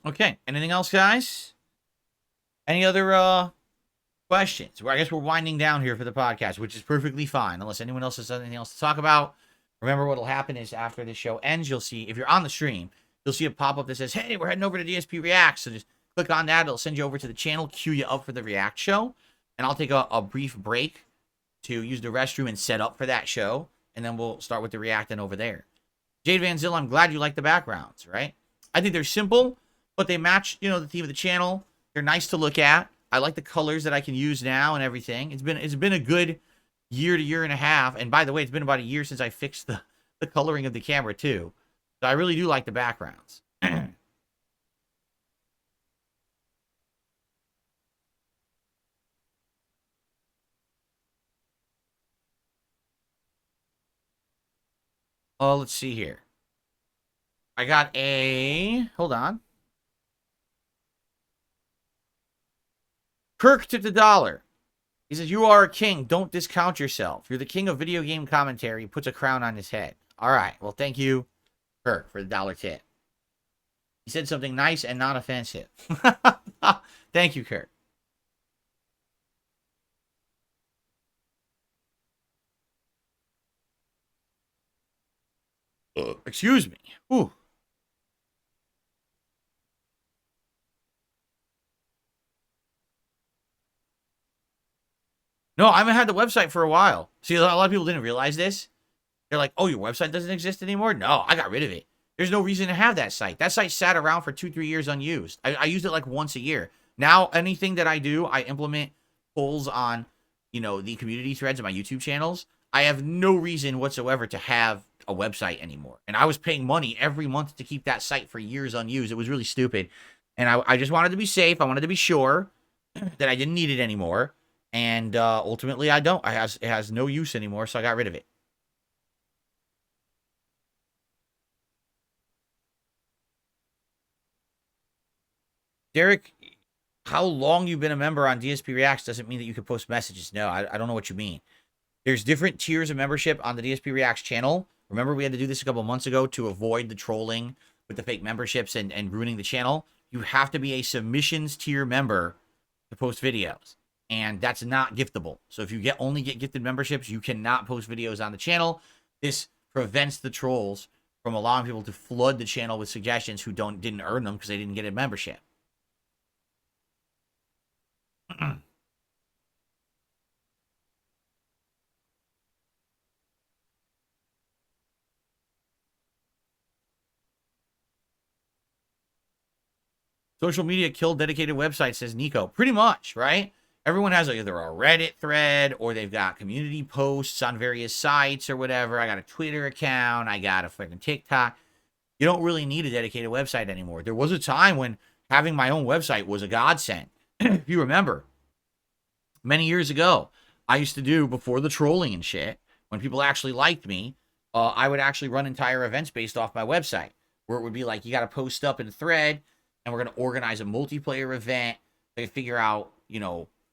Okay. Anything else, guys? Any other questions? Well, I guess we're winding down here for the podcast, which is perfectly fine, unless anyone else has anything else to talk about. Remember, what'll happen is after the show ends, you'll see, if you're on the stream, you'll see a pop-up that says, hey, we're heading over to DSP React. So just click on that. It'll send you over to the channel, queue you up for the React show. And I'll take a brief break to use the restroom and set up for that show. And then we'll start with the reacting over there. Jade Van Zill, I'm glad you like the backgrounds, right? I think they're simple, but they match, the theme of the channel. They're nice to look at. I like the colors that I can use now and everything. It's been a good year to year and a half. And by the way, it's been about a year since I fixed the coloring of the camera too. So I really do like the backgrounds. Oh, let's see here. I got hold on. Kirk tipped $1. He says, you are a king. Don't discount yourself. You're the king of video game commentary. He puts a crown on his head. All right. Well, thank you, Kirk, for the $1 tip. He said something nice and not offensive. Thank you, Kirk. Excuse me. Ooh. No, I haven't had the website for a while. See, a lot of people didn't realize this. They're like, oh, your website doesn't exist anymore? No, I got rid of it. There's no reason to have that site. That site sat around for 2-3 years unused. I used it like once a year. Now, anything that I do, I implement polls on, the community threads of my YouTube channels. I have no reason whatsoever to have a website anymore. And I was paying money every month to keep that site for years unused. It was really stupid. And I just wanted to be safe. I wanted to be sure that I didn't need it anymore. And ultimately, I don't. It has no use anymore, so I got rid of it. Derek, how long you've been a member on DSP Reacts doesn't mean that you can post messages. No, I don't know what you mean. There's different tiers of membership on the DSP Reacts channel. Remember, we had to do this a couple months ago to avoid the trolling with the fake memberships and ruining the channel. You have to be a submissions tier member to post videos. And that's not giftable. So if you only get gifted memberships, you cannot post videos on the channel. This prevents the trolls from allowing people to flood the channel with suggestions who didn't earn them because they didn't get a membership. Social media killed dedicated websites, says Nico. Pretty much, right? Everyone has either a Reddit thread or they've got community posts on various sites or whatever. I got a Twitter account. I got a freaking TikTok. You don't really need a dedicated website anymore. There was a time when having my own website was a godsend. If you remember, many years ago, I used to do, before the trolling and shit, when people actually liked me, I would actually run entire events based off my website, where it would be like, you got to post up in a thread, and we're going to organize a multiplayer event. They figure out,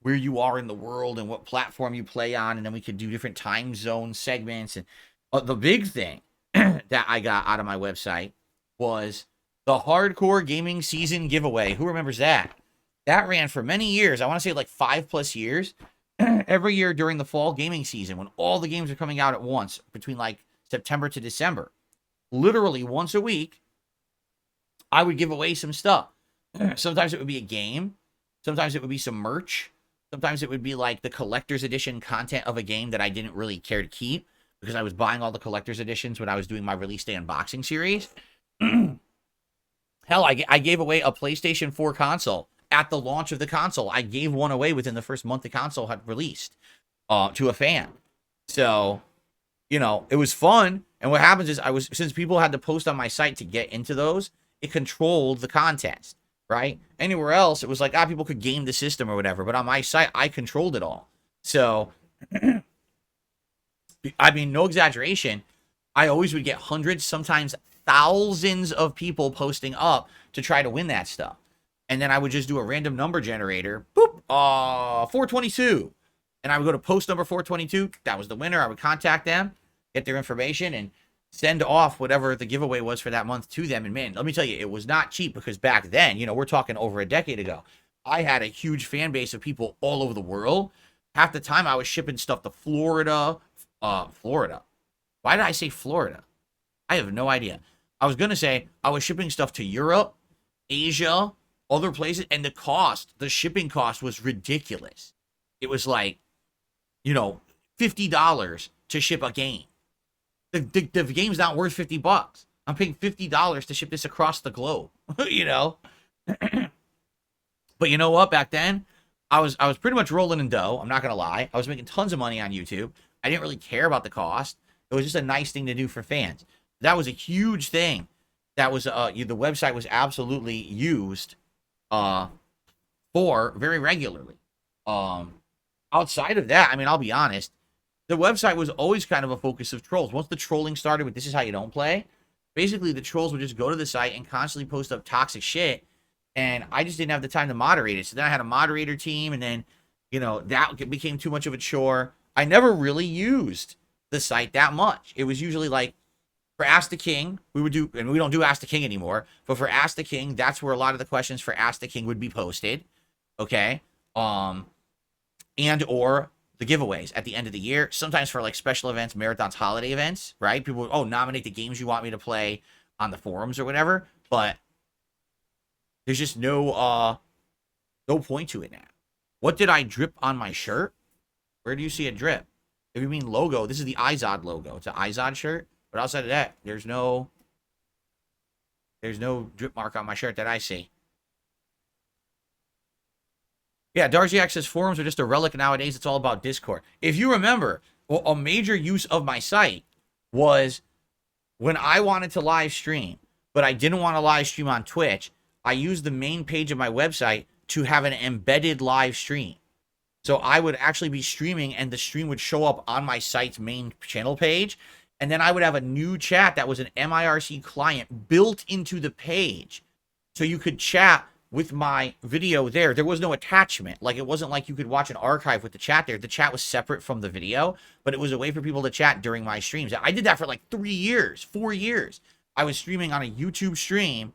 where you are in the world and what platform you play on, and then we could do different time zone segments. And the big thing that I got out of my website was the Hardcore Gaming Season giveaway. Who remembers that? That ran for many years. I want to say like 5+ years. Every year during the fall gaming season, when all the games are coming out at once, between like September to December, literally once a week, I would give away some stuff. Sometimes it would be a game. Sometimes it would be some merch. Sometimes it would be like the collector's edition content of a game that I didn't really care to keep because I was buying all the collector's editions when I was doing my release day unboxing series. Hell, I gave away a PlayStation 4 console at the launch of the console. I gave one away within the first month the console had released to a fan. So, you know, it was fun. And what happens is since people had to post on my site to get into those, it controlled the contest, right? Anywhere else, it was like, people could game the system or whatever. But on my site, I controlled it all. So, I mean, no exaggeration. I always would get hundreds, sometimes thousands of people posting up to try to win that stuff. And then I would just do a random number generator. Boop, 422. And I would go to post number 422. That was the winner. I would contact them, get their information, and send off whatever the giveaway was for that month to them. And man, let me tell you, it was not cheap, because back then, you know, we're talking over a decade ago, I had a huge fan base of people all over the world. Half the time I was shipping stuff to Florida. Florida. Why did I say Florida? I have no idea. I was going to say I was shipping stuff to Europe, Asia, other places, and the shipping cost was ridiculous. It was like, you know, $50 to ship a game. The game's not worth $50. I'm paying $50 to ship this across the globe, you know? But you know what? Back then, I was pretty much rolling in dough. I'm not going to lie. I was making tons of money on YouTube. I didn't really care about the cost. It was just a nice thing to do for fans. That was a huge thing. That was, the website was absolutely used for very regularly. Outside of that, I mean, I'll be honest, the website was always kind of a focus of trolls. Once the trolling started with "this is how you don't play," basically the trolls would just go to the site and constantly post up toxic shit, and I just didn't have the time to moderate it. So then I had a moderator team, and then, you know, that became too much of a chore. I never really used the site that much. It was usually like, for Ask the King, we would do, and we don't do Ask the King anymore, but for Ask the King, that's where a lot of the questions for Ask the King would be posted, okay? And or the giveaways at the end of the year, sometimes for like special events, marathons, holiday events, right? People would, nominate the games you want me to play on the forums or whatever, but there's just no point to it now. What did I drip on my shirt? Where do you see a drip? If you mean logo, this is the Izod logo. It's an Izod shirt. But outside of that, there's no drip mark on my shirt that I see. Yeah, Darcy Access forums are just a relic nowadays. It's all about Discord. If you remember, well, a major use of my site was when I wanted to live stream, but I didn't want to live stream on Twitch, I used the main page of my website to have an embedded live stream. So I would actually be streaming, and the stream would show up on my site's main channel page. And then I would have a new chat that was an MIRC client built into the page. So you could chat with my video there. There was no attachment. Like, it wasn't like you could watch an archive with the chat there. The chat was separate from the video, but it was a way for people to chat during my streams. I did that for like 4 years. I was streaming on a YouTube stream,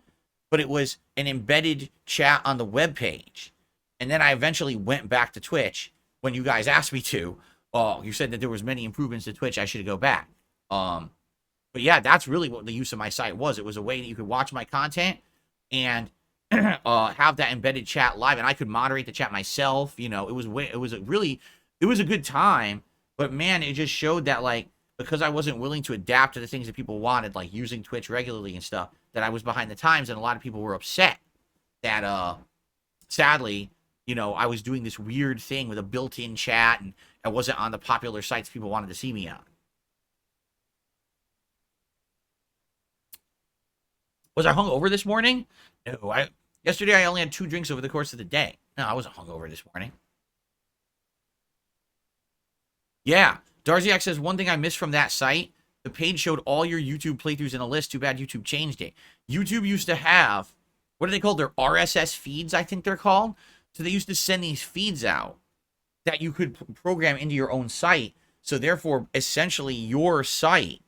but it was an embedded chat on the web page. And then I eventually went back to Twitch when you guys asked me to. You said that there was many improvements to Twitch. I should go back. But yeah, that's really what the use of my site was. It was a way that you could watch my content and have that embedded chat live, and I could moderate the chat myself. You know, it was a good time. But man, it just showed that, like, because I wasn't willing to adapt to the things that people wanted, like using Twitch regularly and stuff, that I was behind the times, and a lot of people were upset that sadly, you know, I was doing this weird thing with a built-in chat, and I wasn't on the popular sites people wanted to see me on. Was I hungover this morning? No. Yesterday I only had 2 drinks over the course of the day. No, I wasn't hungover this morning. Yeah, Darziak says, one thing I missed from that site, the page showed all your YouTube playthroughs in a list. Too bad YouTube changed it. YouTube used to have, what are they called? Their RSS feeds, I think they're called. So they used to send these feeds out that you could program into your own site. So therefore, essentially, your site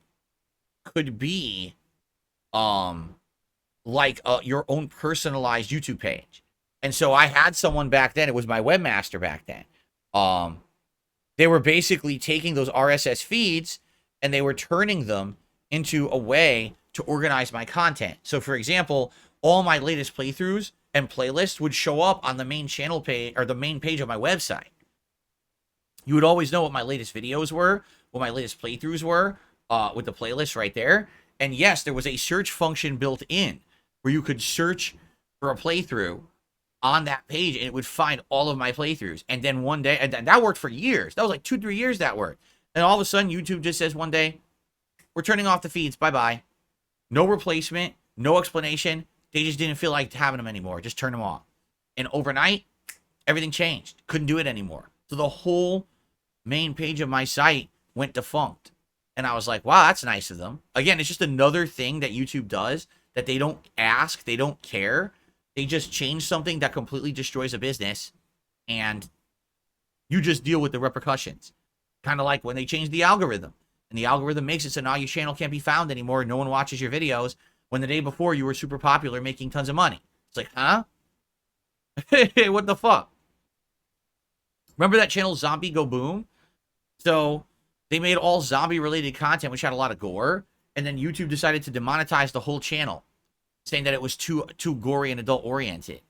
could be like your own personalized YouTube page. And so I had someone back then, it was my webmaster back then. They were basically taking those RSS feeds and they were turning them into a way to organize my content. So for example, all my latest playthroughs and playlists would show up on the main channel page, or the main page of my website. You would always know what my latest videos were, what my latest playthroughs were, with the playlist right there. And yes, there was a search function built in where you could search for a playthrough on that page, and it would find all of my playthroughs. And then one day, and that worked for years. That was like 2-3 years that worked. And all of a sudden, YouTube just says one day, we're turning off the feeds. Bye-bye. No replacement, no explanation. They just didn't feel like having them anymore. Just turn them off. And overnight, everything changed. Couldn't do it anymore. So the whole main page of my site went defunct. And I was like, wow, that's nice of them. Again, it's just another thing that YouTube does that they don't ask. They don't care. They just change something that completely destroys a business. And you just deal with the repercussions. Kind of like when they changed the algorithm. And the algorithm makes it so now your channel can't be found anymore. No one watches your videos when the day before you were super popular making tons of money. It's like, huh? What the fuck? Remember that channel Zombie Go Boom? So they made all zombie related content, which had a lot of gore. And then YouTube decided to demonetize the whole channel, saying that it was too gory and adult oriented.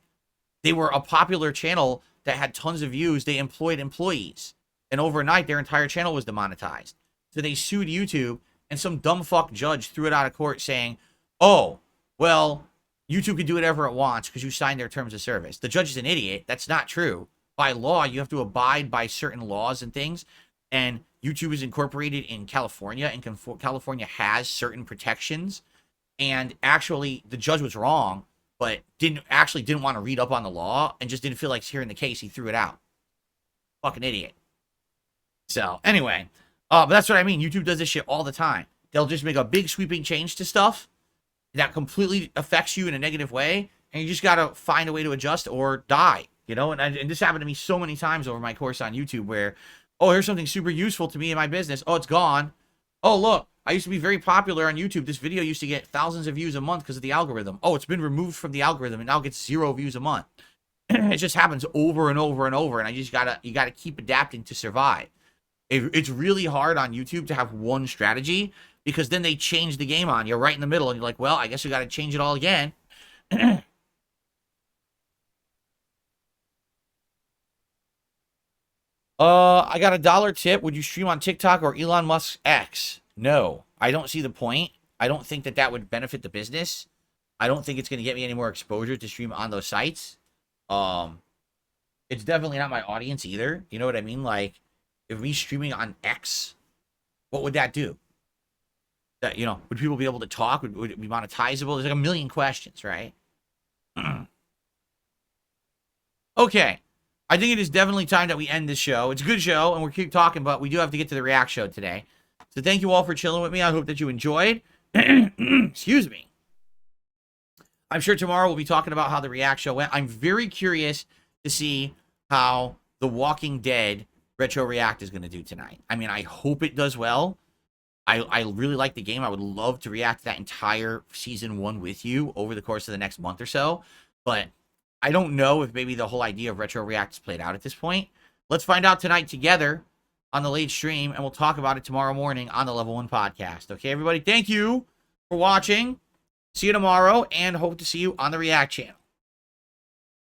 They were a popular channel that had tons of views. They employed employees. And overnight, their entire channel was demonetized. So they sued YouTube, and some dumb fuck judge threw it out of court saying, oh, well, YouTube can do whatever it wants because you signed their terms of service. The judge is an idiot. That's not true. By law, you have to abide by certain laws and things. And YouTube is incorporated in California, and California has certain protections. And actually, the judge was wrong, but didn't want to read up on the law and just didn't feel like hearing the case. He threw it out. Fucking idiot. So, anyway, but that's what I mean. YouTube does this shit all the time. They'll just make a big sweeping change to stuff that completely affects you in a negative way, and you just got to find a way to adjust or die, you know? And this happened to me so many times over my course on YouTube where, oh, here's something super useful to me in my business. Oh, it's gone. Oh, look, I used to be very popular on YouTube. This video used to get thousands of views a month because of the algorithm. Oh, it's been removed from the algorithm and now gets 0 views a month. It just happens over and over and over, and you gotta keep adapting to survive. It's really hard on YouTube to have one strategy because then they change the game on you right in the middle, and you're like, well, I guess we got to change it all again. I got a $1 tip. Would you stream on TikTok or Elon Musk's X? No, I don't see the point. I don't think that would benefit the business. I don't think it's going to get me any more exposure to stream on those sites. It's definitely not my audience either. You know what I mean? Like, if me streaming on X, what would that do? That, you know, would people be able to talk? Would it be monetizable? There's like a million questions, right? Okay. I think it is definitely time that we end this show. It's a good show, and we'll keep talking, but we do have to get to the React show today. So thank you all for chilling with me. I hope that you enjoyed. Excuse me. I'm sure tomorrow we'll be talking about how the React show went. I'm very curious to see how The Walking Dead Retro React is going to do tonight. I mean, I hope it does well. I really like the game. I would love to react to that entire season 1 with you over the course of the next month or so. But I don't know if maybe the whole idea of Retro React is played out at this point. Let's find out tonight together on the late stream, and we'll talk about it tomorrow morning on the Level 1 podcast. Okay, everybody? Thank you for watching. See you tomorrow, and hope to see you on the React channel.